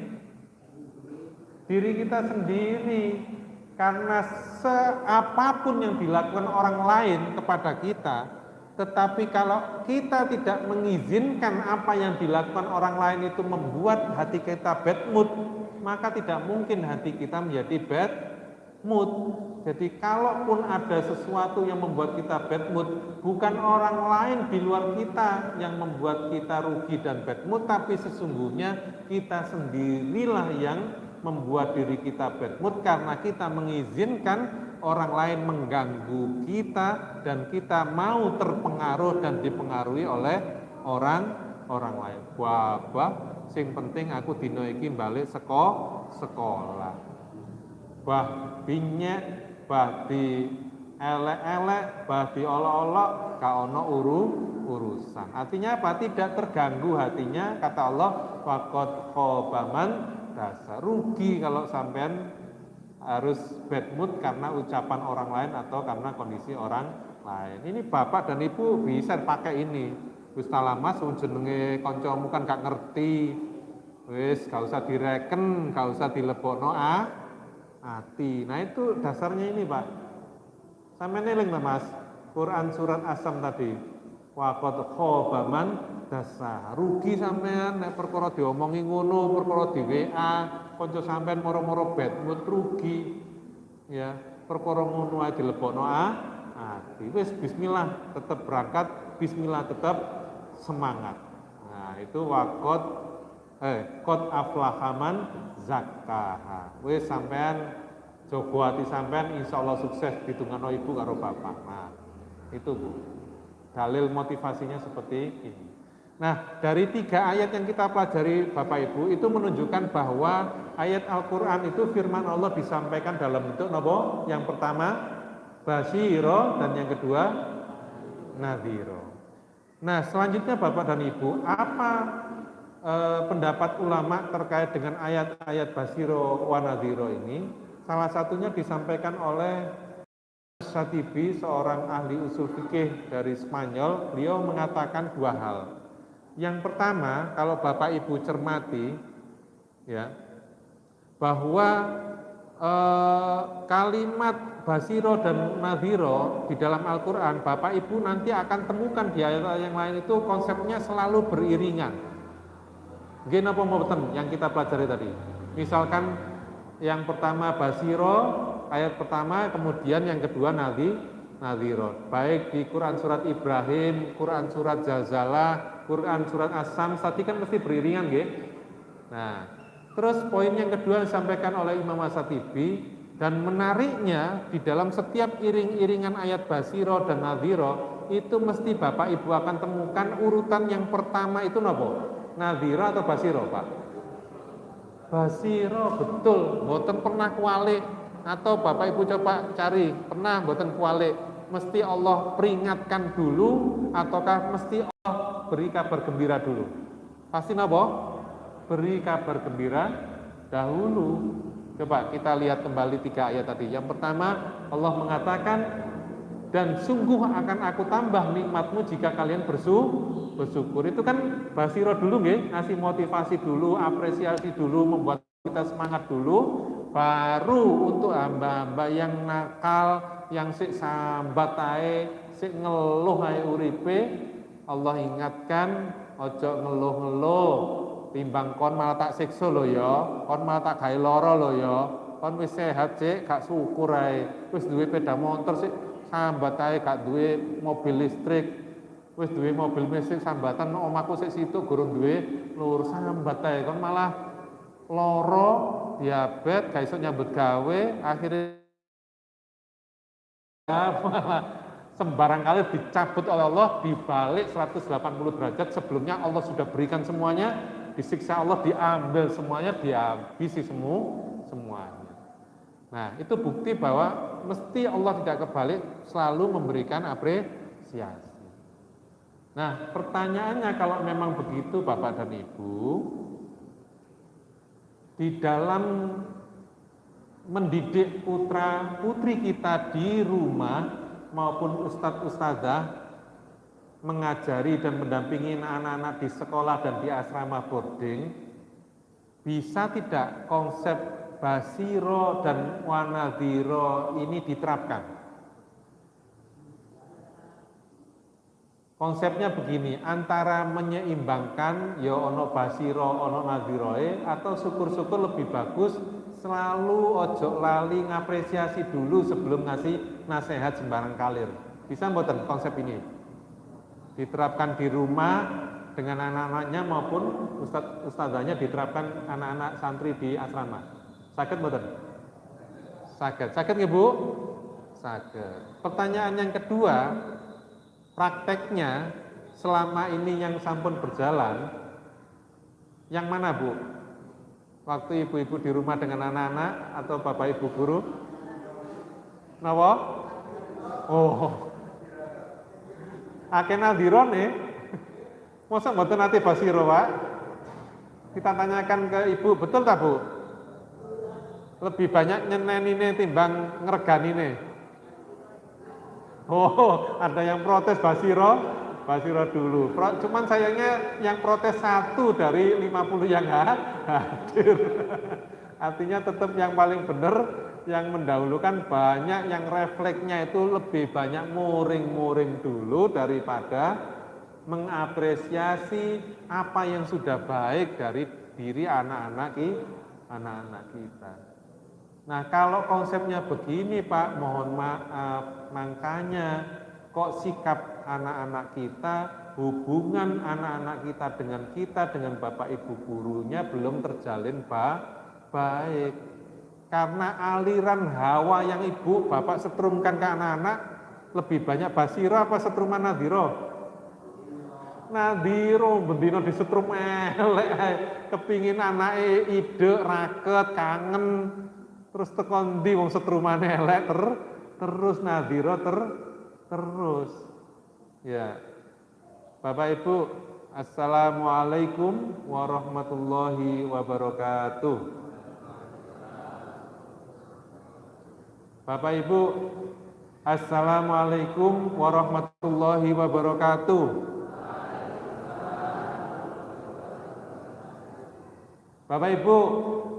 Diri kita sendiri. Karena seapapun yang dilakukan orang lain kepada kita, tetapi kalau kita tidak mengizinkan apa yang dilakukan orang lain itu membuat hati kita bad mood, maka tidak mungkin hati kita menjadi bad mood. Jadi kalaupun ada sesuatu yang membuat kita bad mood, bukan orang lain di luar kita yang membuat kita rugi dan bad mood, tapi sesungguhnya kita sendirilah yang membuat diri kita bad mood karena kita mengizinkan orang lain mengganggu kita dan kita mau terpengaruh dan dipengaruhi oleh orang lain. Wabah, sing penting aku dino iki balik sekolah. Bah binyek, bah di elek-elek, bah di olok-olok, ka ono urusan. Artinya apa? Tidak terganggu hatinya, kata Allah, faqad khaba man dasar. Rugi kalau sampean harus bad mood karena ucapan orang lain atau karena kondisi orang lain. Ini bapak dan ibu bisa pakai ini. Wis lama jenenge kancamu kan gak ngerti. Wis gak usah direken, gak usah dilebokno hati. Nah itu dasarnya ini Pak. Sampai neling lah Mas. Quran surat Asam tadi. Waqad khaba man dasar. Rugi sampean nek perkara diomongi ngono, perkara di WA, kanca sampean moro-moro bad mood rugi. Ya, perkara ngono ae dilebokno hati. Wis bismillah tetap berangkat, bismillah tetap semangat. Nah, itu qad aflaha man zakkaha. Wis sampean jogo ati sampean insyaallah sukses ditungano ibu karo bapak. Nah, itu Bu. Dalil motivasinya seperti ini. Nah, dari 3 ayat yang kita pelajari Bapak Ibu itu menunjukkan bahwa ayat Al-Qur'an itu firman Allah disampaikan dalam bentuk napa? Yang pertama basyira dan yang kedua nadhira. Nah, selanjutnya Bapak dan Ibu, apa pendapat ulama terkait dengan ayat-ayat basyiro wa nadhiro ini? Salah satunya disampaikan oleh Syatibi, seorang ahli usul fikih dari Spanyol. Beliau mengatakan 2 hal. Yang pertama, kalau Bapak Ibu cermati ya, bahwa kalimat basyiro dan nadhiro di dalam Al-Qur'an, Bapak Ibu nanti akan temukan di ayat-ayat yang lain itu konsepnya selalu beriringan. Nggih napa mboten yang kita pelajari tadi? Misalkan Yang pertama basiro, ayat pertama, kemudian yang kedua nadhiro. Baik di Quran surat Ibrahim, Quran surat Zalzalah, Quran surat As-Sams tadi kan mesti beriringan nggih. Nah, terus poin yang kedua disampaikan oleh Imam As-Satibi, dan menariknya di dalam setiap iring-iringan ayat basiro dan nadhiro itu mesti Bapak Ibu akan temukan urutan yang pertama itu nopo? Nadhiro atau basiro, Pak? Basiro, betul. Mboten pernah kualik. Atau Bapak Ibu coba cari, pernah mboten kualik. Mesti Allah peringatkan dulu ataukah mesti Allah beri kabar gembira dulu? Pasti nopo? Beri kabar gembira dahulu. Coba kita lihat kembali 3 ayat tadi. Yang pertama Allah mengatakan, dan sungguh akan aku tambah nikmatmu jika kalian bersyukur. Itu kan basiro dulu nggih, ngasih motivasi dulu, apresiasi dulu, membuat kita semangat dulu, baru untuk hamba-hamba yang nakal, yang sik sambat ae, sik ngeluh ae uripe, Allah ingatkan ojo ngeluh-ngeluh, timbang kon malah tak siksa lho ya, kon malah tak gawe lara lho ya, kon wis sehat sik gak syukur ae, wis duwe sepeda motor sik sambat ae gak duwe mobil listrik, wis duwe mobil listrik sambatan omahku sik situ gurung duwe lur sambat ae, kon malah lara, diabetes, gak iso nyambut gawe, akhirnya malah sembarang kali dicabut oleh Allah, dibalik 180 derajat. Sebelumnya Allah sudah berikan semuanya, disiksa Allah, diambil semuanya, dihabisi semuanya. Nah, itu bukti bahwa mesti Allah tidak kebalik, selalu memberikan apresiasi. Nah, pertanyaannya kalau memang begitu Bapak dan Ibu, di dalam mendidik putra putri kita di rumah maupun ustadz-ustadzah mengajari dan mendampingi anak-anak di sekolah dan di asrama boarding, bisa tidak konsep basiro dan wanadhiro ini diterapkan? Konsepnya begini, antara menyeimbangkan ya ono basiro, ono nadhiroe, atau syukur-syukur lebih bagus selalu ojo lali ngapresiasi dulu sebelum ngasih nasihat sembarang kalir. Bisa mboten konsep ini diterapkan di rumah dengan anak-anaknya maupun ustadzahnya diterapkan anak-anak santri di asrama? Saged mboten? Saged nggih Bu? Saged. Pertanyaan yang kedua, prakteknya selama ini yang sampun berjalan, yang mana Bu? Waktu ibu-ibu di rumah dengan anak-anak atau bapak ibu guru? Napa? Oh. Akeh nadhirone. Mosok mboten nate basiro, Pak? Kita tanyakan ke ibu, betul tak Bu? Lebih banyak nyenenine timbang ngreganine. Oh, ada yang protes basiro dulu. Cuman sayangnya yang protes 1 dari 50 yang hadir. Artinya tetap yang paling benar, yang mendahulukan, banyak yang refleksnya itu lebih banyak muring-muring dulu daripada mengapresiasi apa yang sudah baik dari diri anak-anak kita. Nah, kalau konsepnya begini Pak, mohon maaf, makanya kok sikap anak-anak kita, hubungan anak-anak kita dengan Bapak Ibu gurunya belum terjalin baik. Karena aliran hawa yang Ibu Bapak setrumkan ke anak-anak lebih banyak basiro apa setruman nadhiro? Nadhiro, bendino disetrum elek, kepingin anake ide, raket, kangen, terus tekon ndi wong setrumane elek terus nadhiro terus. Ya. Bapak Ibu, assalamualaikum warahmatullahi wabarakatuh. Bapak Ibu, assalamualaikum warahmatullahi wabarakatuh. Bapak Ibu,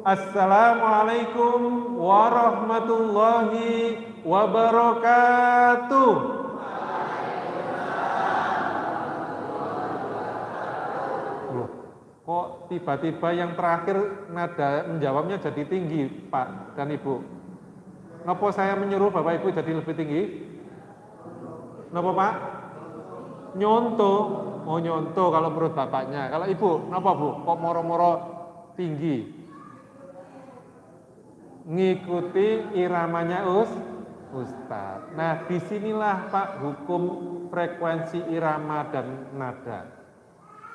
assalamualaikum warahmatullahi wabarakatuh. Kok tiba-tiba yang terakhir nada menjawabnya jadi tinggi, Pak dan Ibu? Napa saya menyuruh Bapak Ibu jadi lebih tinggi? Napa Pak? Nyonto. Oh nyonto kalau menurut bapaknya. Kalau Ibu, napa Bu? Kok moro-moro tinggi? Ngikuti iramanya Ustadz. Nah disinilah Pak hukum frekuensi irama dan nada.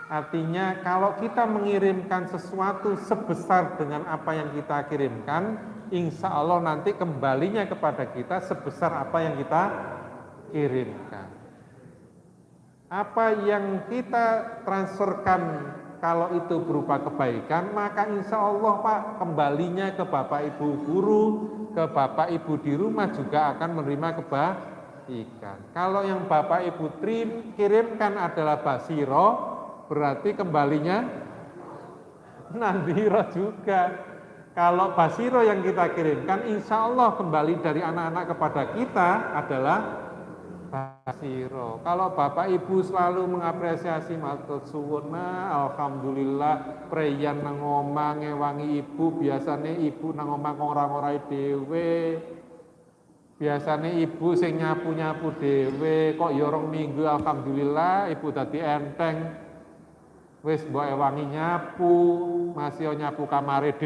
Artinya kalau kita mengirimkan sesuatu sebesar dengan apa yang kita kirimkan, insya Allah nanti kembalinya kepada kita sebesar apa yang kita kirimkan. Apa yang kita transferkan kalau itu berupa kebaikan, maka insya Allah Pak kembalinya ke Bapak Ibu guru, ke Bapak Ibu di rumah juga akan menerima kebaikan. Kalau yang Bapak Ibu kirimkan adalah basiro, berarti kembalinya nadhiro juga. Kalau basiro yang kita kirimkan, insya Allah kembali dari anak-anak kepada kita adalah basiro. Kalau Bapak Ibu selalu mengapresiasi matur suwun, alhamdulillah preyan nang omah ngewangi Ibu, biasane Ibu nang omah ngora-ngorai dhewe. Biasane Ibu sing nyapu-nyapu dhewe, kok ya rong minggu alhamdulillah Ibu dadi enteng. Wis mbok ewangi nyapu, masih nyapu kamare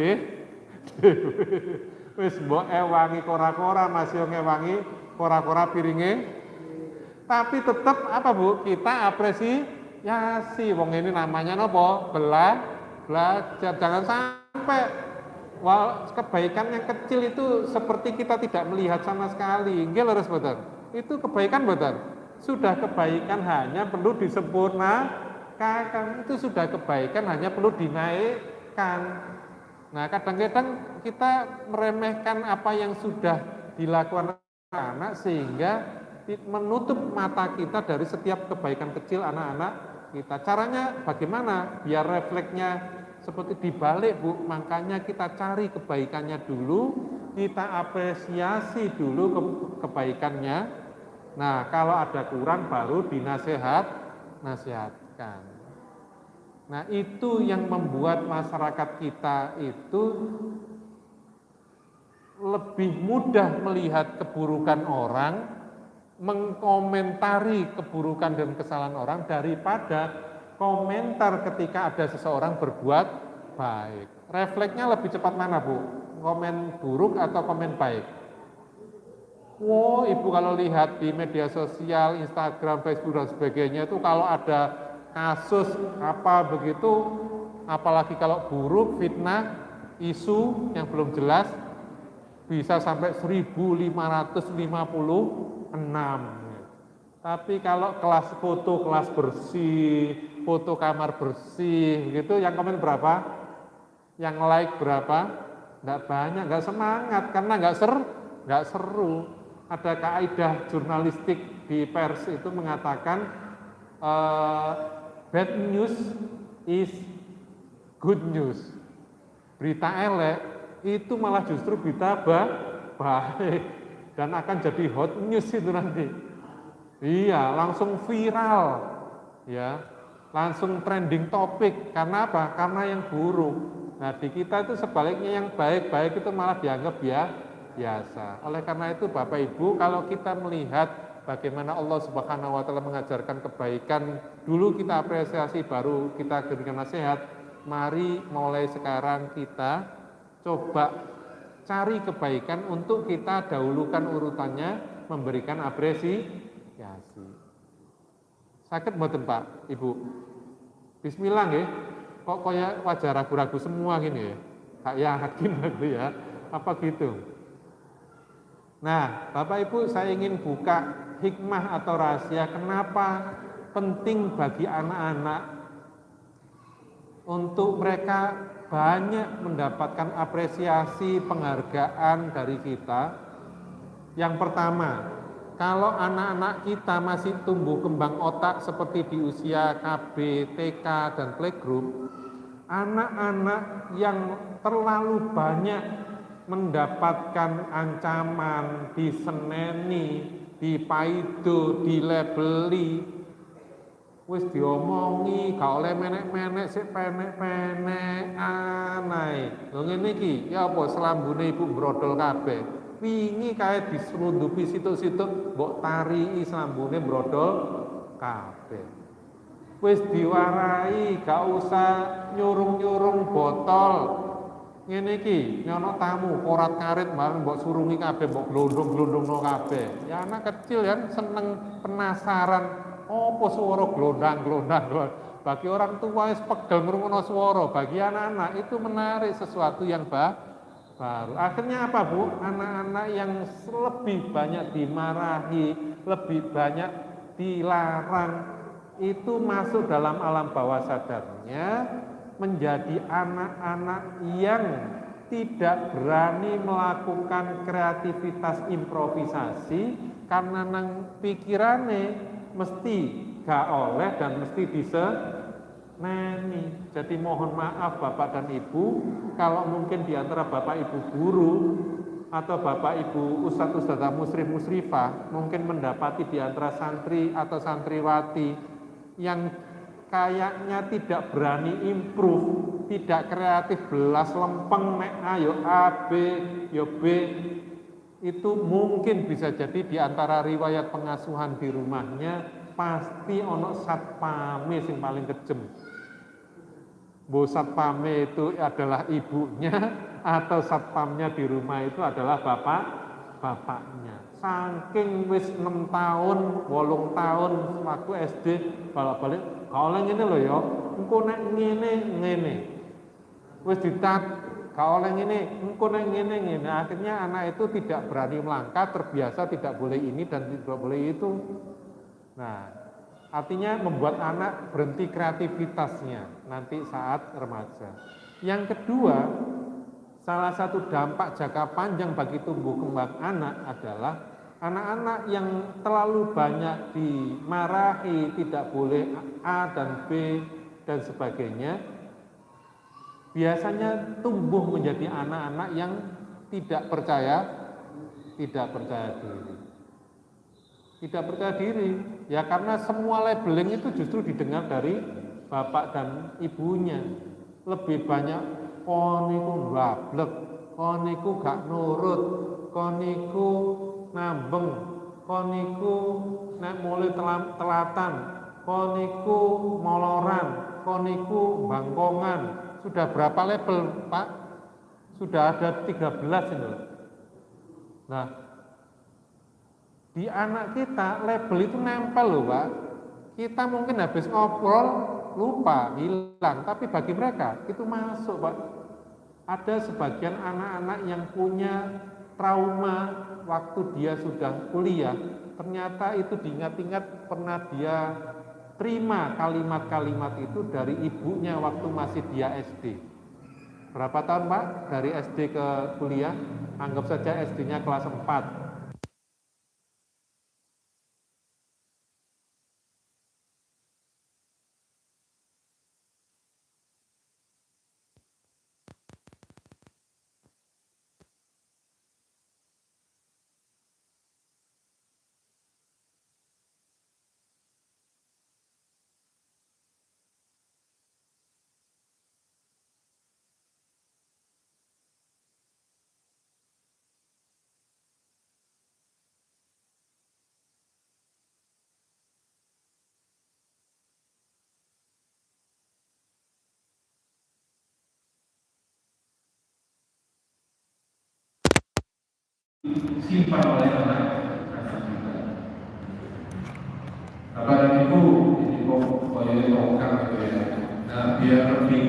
wis mbok ewangi kora-kora, masih ngewangi kora-kora piringe. Tapi tetap apa Bu? Kita apresiasi. Wong ini namanya napa? Belajar. Jangan sampai kebaikan yang kecil itu seperti kita tidak melihat sama sekali. Nggih leres mboten? Itu kebaikan mboten? Sudah kebaikan hanya perlu disempurnakan. Itu sudah kebaikan hanya perlu dinaikkan. Nah, kadang-kadang kita meremehkan apa yang sudah dilakukan anak sehingga menutup mata kita dari setiap kebaikan kecil anak-anak kita. Caranya bagaimana? Biar refleksnya seperti dibalik Bu. Makanya kita cari kebaikannya dulu, kita apresiasi dulu kebaikannya. Nah, kalau ada kurang baru nasihatkan. Nah, itu yang membuat masyarakat kita itu lebih mudah melihat keburukan orang, mengkomentari keburukan dan kesalahan orang daripada komentar ketika ada seseorang berbuat baik. Refleksnya lebih cepat mana Bu? Komen buruk atau komen baik? Wow, Ibu kalau lihat di media sosial, Instagram, Facebook dan sebagainya itu kalau ada kasus apa begitu, apalagi kalau buruk, fitnah, isu yang belum jelas, bisa sampai 1556. Tapi kalau kelas foto kelas bersih, foto kamar bersih gitu, yang komen berapa? Yang like berapa? Enggak banyak, enggak semangat karena enggak seru. Ada kaidah jurnalistik di pers itu mengatakan bad news is good news. Berita elek itu malah justru berita baik dan akan jadi hot news itu nanti. Iya, langsung viral, ya, langsung trending topik. Karena apa? Karena yang buruk. Nah, di kita itu sebaliknya yang baik-baik itu malah dianggap biasa. Oleh karena itu, Bapak Ibu, kalau kita melihat bagaimana Allah Subhanahu wa Ta'ala mengajarkan kebaikan, dulu kita apresiasi, baru kita berikan nasihat. Mari mulai sekarang kita coba cari kebaikan untuk kita dahulukan urutannya, memberikan apresiasi. Sakit mboten Pak, Ibu? Bismillah nggih. Kok kayak wajah ragu-ragu semua gini ya? Gak yakin gitu ya. Apa gitu? Nah, Bapak Ibu, saya ingin buka hikmah atau rahasia kenapa penting bagi anak-anak untuk mereka banyak mendapatkan apresiasi, penghargaan dari kita. Yang pertama, kalau anak-anak kita masih tumbuh kembang otak seperti di usia KB, TK, dan playgroup, anak-anak yang terlalu banyak mendapatkan ancaman, diseneni, dipaido, dilabeli, Wis diomongi, gak oleh menek-menek sik penek-penek anai. Lho ngene iki, ya apa selambune ibu brodol kabeh. Wingi kae diselundupi situk-situk mbok tarii selambune brodol kabeh. Wis diwarai, gak usah nyurung-nyurung botol. Ngene iki, nyono tamu korat karit bareng mbok surungi kabeh, mbok glondong-glondongno kabeh. Ya anak kecil ya seneng penasaran. Apa swara glondang-glondang. Bagi orang tua wis pegel ngrungokno swara, bagi anak-anak itu menarik sesuatu yang baru. Akhirnya apa, Bu? Anak-anak yang lebih banyak dimarahi, lebih banyak dilarang, itu masuk dalam alam bawah sadarnya menjadi anak-anak yang tidak berani melakukan kreativitas improvisasi karena nang pikirane mesti gak oleh dan mesti diseneni. Jadi mohon maaf Bapak dan Ibu, kalau mungkin di antara Bapak Ibu guru atau Bapak Ibu ustadz-ustadzah musrif-musrifah mungkin mendapati di antara santri atau santriwati yang kayaknya tidak berani improve, tidak kreatif, belas lempeng, nek ayo A, B, yo B, itu mungkin bisa jadi di antara riwayat pengasuhan di rumahnya pasti ono satpame sing paling kejem. Bo satpame itu adalah ibunya atau satpamnya di rumah itu adalah bapaknya. Saking wis 6 tahun, 8 tahun waktu SD balik-balik, kalau ngene lho ya, engko nek ngene. Wis ditat kalau oleh ngene, engko nek ngene. Akhirnya anak itu tidak berani melangkah, terbiasa tidak boleh ini dan tidak boleh itu. Nah, artinya membuat anak berhenti kreativitasnya nanti saat remaja. Yang kedua, salah satu dampak jangka panjang bagi tumbuh kembang anak adalah anak-anak yang terlalu banyak dimarahi, tidak boleh A dan B dan sebagainya, biasanya tumbuh menjadi anak-anak yang tidak percaya diri. Tidak percaya diri, ya karena semua labeling itu justru didengar dari bapak dan ibunya. Lebih banyak kon niku blablek, kon niku gak nurut, kon niku nambeng, kon niku nek mulai telatan, kon niku moloran, kon niku bangkongan. Sudah berapa label, Pak? Sudah ada 13 ini. Nah, di anak kita label itu nempel loh, Pak. Kita mungkin habis ngobrol lupa, hilang, tapi bagi mereka itu masuk, Pak. Ada sebagian anak-anak yang punya trauma waktu dia sudah kuliah, ternyata itu diingat-ingat pernah dia terima kalimat-kalimat itu dari ibunya waktu masih dia SD. Berapa tahun, Pak? Dari SD ke kuliah? Anggap saja SD-nya kelas 4. simpan oleh anak kita. Bapak dan Ibu, ini kok koyo tongkang gitu ya. Nah, biar lebih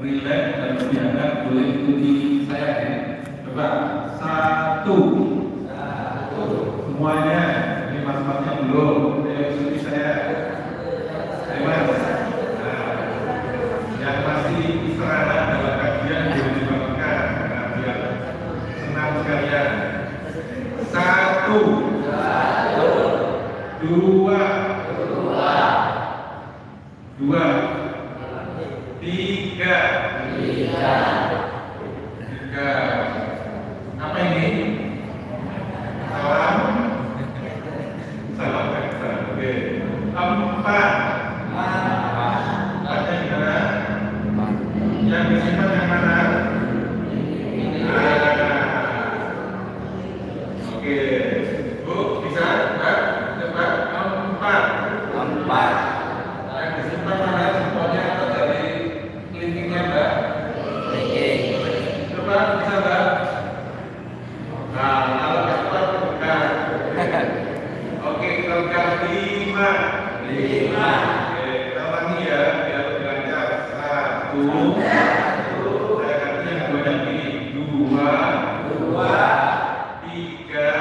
rileks dan lebih hangat, boleh ikuti saya ya. Coba, 1. Semuanya, ini mas-masnya belum, ayo ikuti saya. Ayo mas. Nah, yang masih istirahat dalam kajian boleh dibangunkan, nah, biar senang sekalian. 1, 2, 3. Apa ini? Salam. Oke. 4. lima. Oke, kita ulangi ya, biar lebih lancar. Satu. Saya ganti yang banyak ini. Dua. Tiga.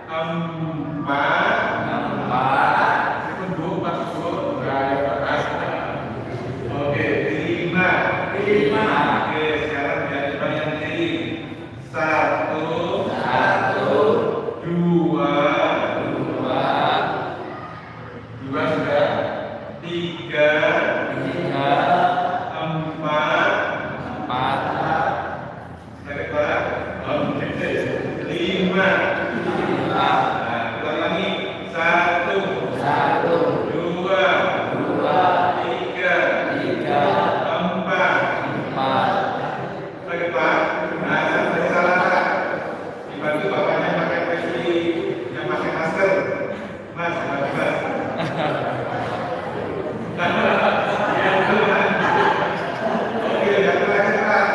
Empat. Empat. Oke, lima. Oke, sekarang biar banyak ini. Satu. Dua sudah. Tiga. Empat. Oke. Lima. Nah, kita lagi. Satu. Dua. Tiga. Empat. Oke, Pak. Nah, saya salah. Dibantu bapaknya pakai peci yang pakai masker. Mas, Mas. Oke, yang terakhir Pak.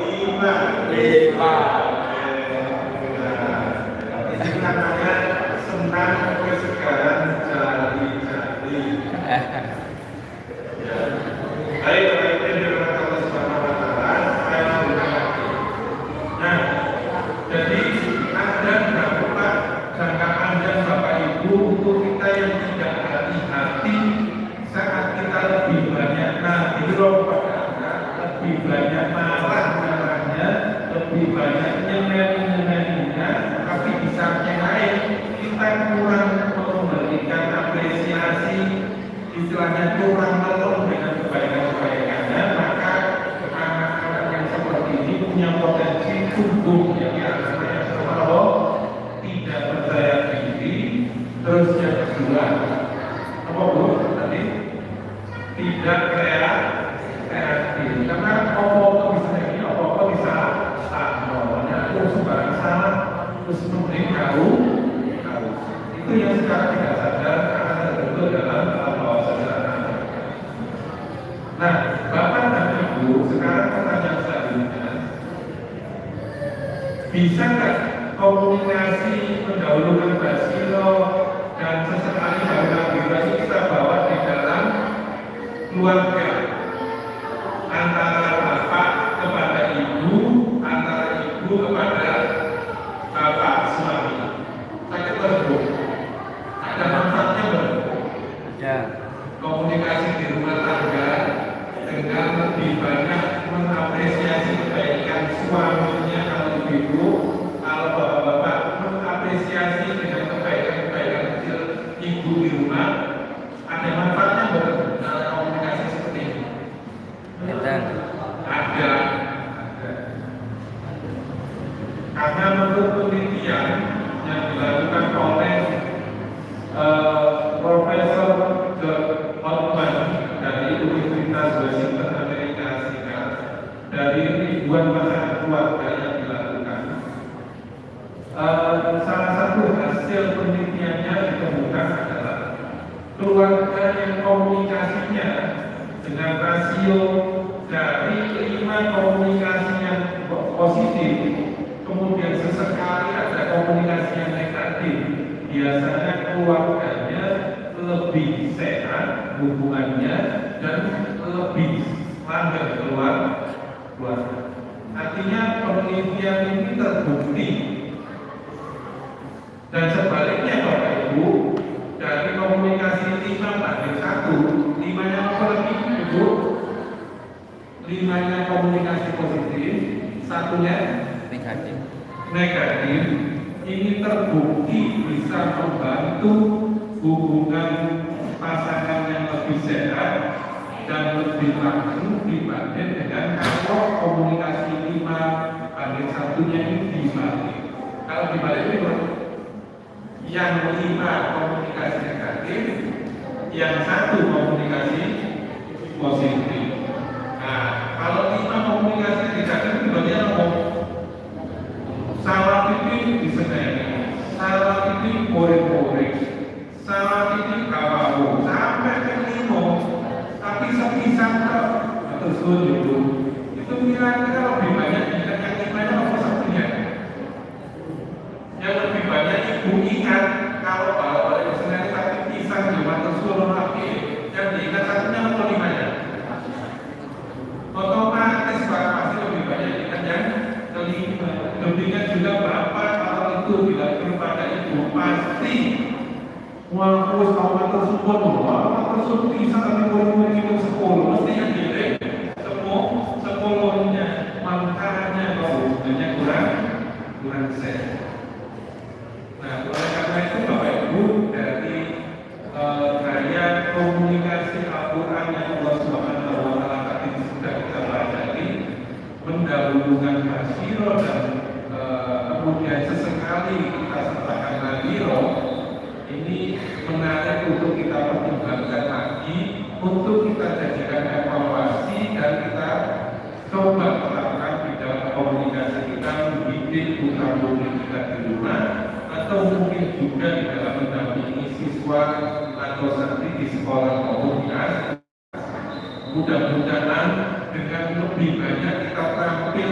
Lima. Ini namanya senang kesegaran jari-jari. Ya. Baik, dengan Allah Subhanahu wa Ta'ala, saya lanjutkan lagi. Nah, jadi ada beberapa jangka panjang Bapak Ibu untuk kita yang tidak hati-hati saat kita lebih banyak lebih banyak marah-marahnya, lebih banyak nyemeli-nyemelinya, tapi di samping lain kita kurang memberikan apresiasi, istilahnya kurang menolong dengan kebaikan-kebaikannya, maka anak-anak yang seperti ini punya potensi tumbuh yang tidak percaya diri. Terus yang kedua, apa Bu? Tadi tidak kreatif, karena apa-apa bisa ini, apa-apa bisa salah, terus sembarang salah, terus mending itu yang sekarang tidak sadar karena terbentuk dalam alam bawah sadar. Nah, Bapak dan Ibu, sekarang pertanyaan selanjutnya, bisa nggak komunikasi mendahulukan basilo dan sesekali hal-hal ini kita bawa di dalam keluarga, antara bapak kepada ibu, antara ibu kepada bapak suami? Saya berdoa ada manfaatnya ya. Komunikasi di rumah tangga dengan lebih banyak mengapresiasi kebaikan suaminya kalau ibu, kalau bapak-bapak mengapresiasi dengan kebaikan-kebaikan kecil ibu di rumah, ada manfaatnya dalam komunikasi seperti ini? Ada. Karena menurut penelitian yang dilakukan oleh Profesor John Hoffman dari Universitas Washington Amerika Serikat, dari ribuan pasangan keluarga yang dilakukan, salah satu hasil penelitiannya ditemukan adalah keluarga yang komunikasinya dengan rasio dari 5 komunikasi yang positif, kemudian sesekali ada komunikasi yang negatif, biasanya keluarganya lebih sehat hubungannya dan lebih langgeng keluarga. Artinya penelitian ini terbukti. Dan sebaliknya Bapak Ibu, dari komunikasi 5:1, 5-nya apa lagi Ibu? 5-nya komunikasi positif, 1-nya negatif. Ini terbukti bisa membantu hubungan pasangan yang lebih sehat dan lebih langgeng dibanding dengan kalau komunikasi 5:1-nya ini dibalik. Kalau dibalik itu yang 5 komunikasi negatif, yang 1 komunikasi positif. Nah, kalau 5 komunikasi negatif itu berarti apa? Salah titik diseneni, salah titik goreng-goreng, salah titik kawawu, sampai ke 5, tapi sepisah atau setuju itu kira-kira lebih banyak yang 5-nya apa satunya? Yang lebih banyak ibu ingat kalau bapak Wah, wis awal tersebut, bisa tapi murid-murid itu sekolah, mesti yang gede, sekolahnya, makanya kalau sebenarnya kurang set. Nah, oleh karena itu Bapak Ibu dari gaya komunikasi Al-Quran yang Allah Subhanahu Wa Taala tadi sudah kita baca ini mendahulukan Basiro dan kemudian sesekali kita sertakan Nadiro. Ini menarik untuk kita pertimbangkan lagi, untuk kita jadikan evaluasi dan kita coba terapkan di dalam komunikasi kita, mendidik putra-putri kita di rumah, atau mungkin juga di dalam mendampingi siswa atau santri di sekolah maupun di asrama. Mudah-mudahan dengan lebih banyak kita tampil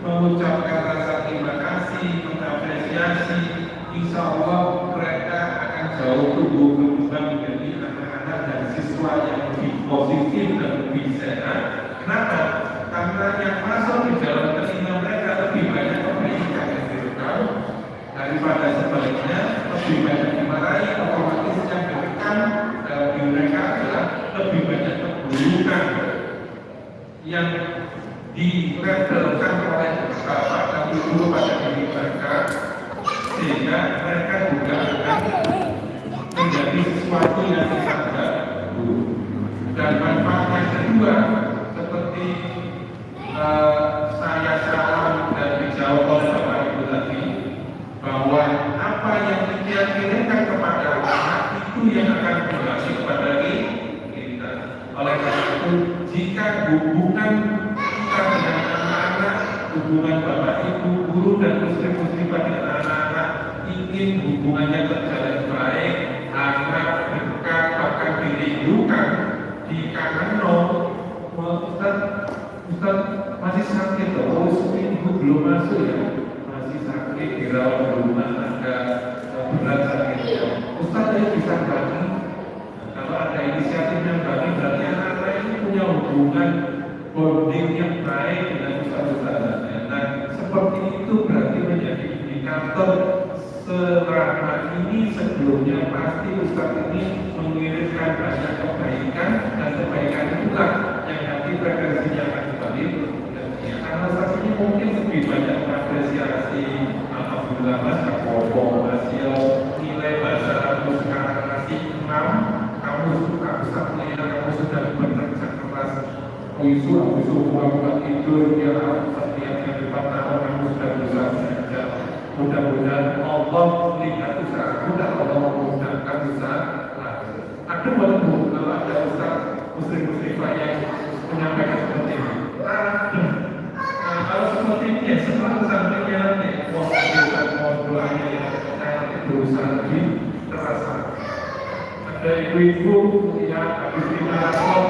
mengucapkan rasa terima kasih, mengapresiasi, insya Allah mereka akan jauh tumbuh kembang menjadi anak-anak dan siswa yang lebih positif dan lebih sehat. Kenapa? Karena yang masuk di dalam telinga mereka lebih banyak kebaikan yang direkam daripada sebaliknya lebih banyak dimarahi, otomatis yang direkam dalam diri mereka adalah lebih banyak keburukan yang direfleksikan oleh bapak dan ibu pada diri mereka, sehingga mereka juga akan menjadi sesuatu yang sangat buruk. Dan manfaat yang kedua, seperti saya salam dan dijawab oleh Bapak Ibu tadi, bahwa apa yang kita kirimkan kepada anak itu yang akan berhasil kepada kita. Oleh karena itu, jika hubungan kita dengan anak-anak, hubungan Bapak Ibu, guru dan muslim-muslimah dengan anak-anak ingin hubungannya terjalin baik, agar dekat, bahkan dirindukan, dikangen. Ustaz masih sakit loh, seminggu belum masuk ya, masih sakit, dirawat di rumah, agak berat sakitnya. Ustaz saya bisa bantu. Kalau ada inisiatif yang baik, berarti anak-anak ini punya hubungan bonding yang baik dengan ustaz-ustaznya. Nah, seperti itu berarti menjadi indikator selama ini sebelumnya pasti ustaz ini mengirimkan banyak kebaikan, dan kebaikan itulah yang nanti frekuensinya akan kembali. Karena saat ini mungkin lebih banyak mengapresiasi, alhamdulillah Mas Kapopo, hasil nilai bahasa Arab sekarang masih 6, kamu suka Ustaz Lina, kamu sudah bekerja keras, isu buat tidur, ya setiap yang 4 tahun kamu sudah berusaha belajar. Mudah-mudahan Allah lihat usaha, dan Allah memudahkan usaha. Ada walaupun kalau ada Ustaz muslim-muslimah yang menyampaikan seperti ini. Kalau seperti ini ya setelah sampainya nanti mau doanya ya nanti berusaha lebih terasa. Ada ibu-ibu yang habis dinarasok,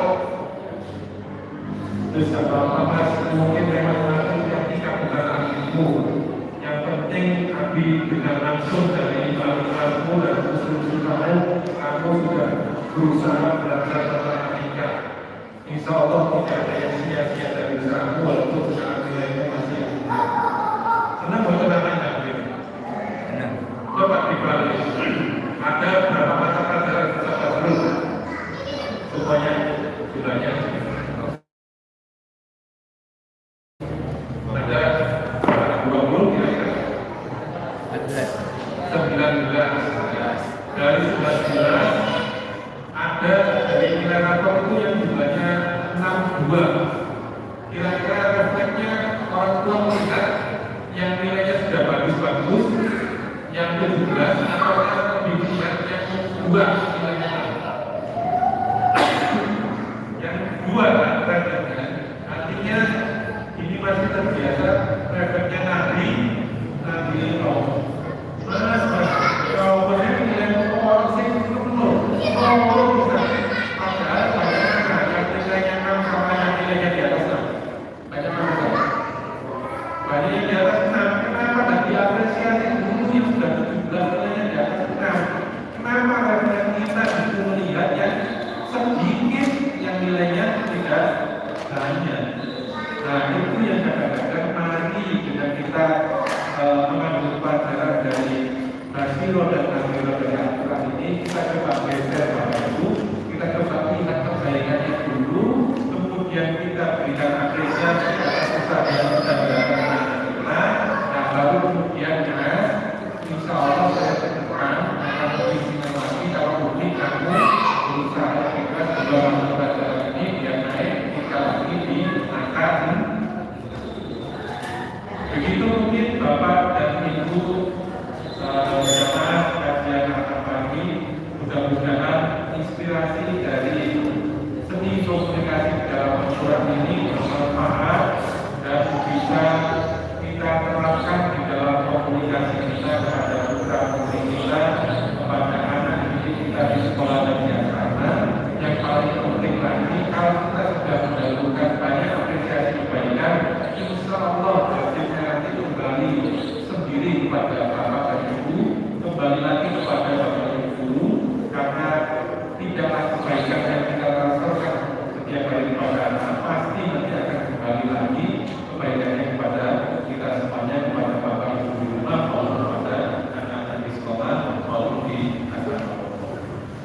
terus apa mas mungkin memang nanti ketika bukan ibu, yang penting abi dengan langsung dari ibu-ibu dan muslim-muslimah kamu sudah berusaha belajar tentang nikah. Insya Allah tidak ada yang sia-sia dari usahamu walaupun saat nilainya masih yang rendah. Senang buat anak-anak gitu. Coba dibalik. Ada berapa mata pelajaran bisa terus supaya jumlahnya ada 20 kira-kira 19 dari 19 ada dari nilai rapor itu yang jumlahnya 62. Kira-kira refleksnya orang tua melihat yang nilainya sudah bagus-bagus, yang 17 atau lebih lihat yang 2 nilainya. Yang 2 kan refleksnya, artinya ini masih terbiasa refleksnya nabi Mas, jawabannya nilai orang sing penuh. Padahal banyak nilainya 6 sama yang nilainya di atas 6. Banyak mana? Banyak yang di atas 6. Kenapa tidak diapresiasi dulu yang sudah 17 nilainya di atas 6? Kenapa refleks kita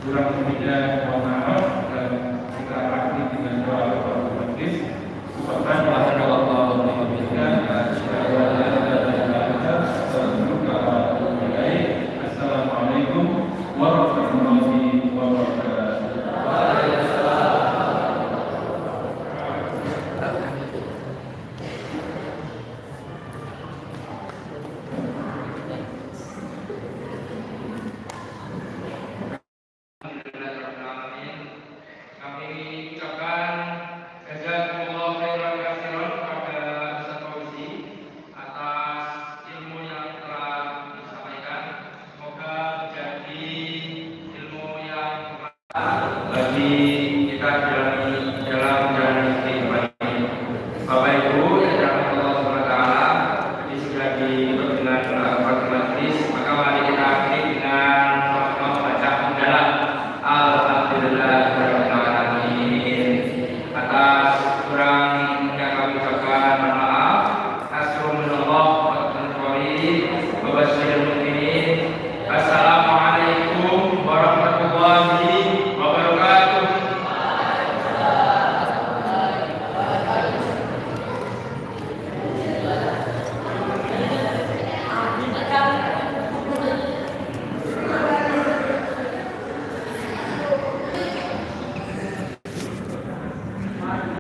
Kurang lebihnya mohon maaf.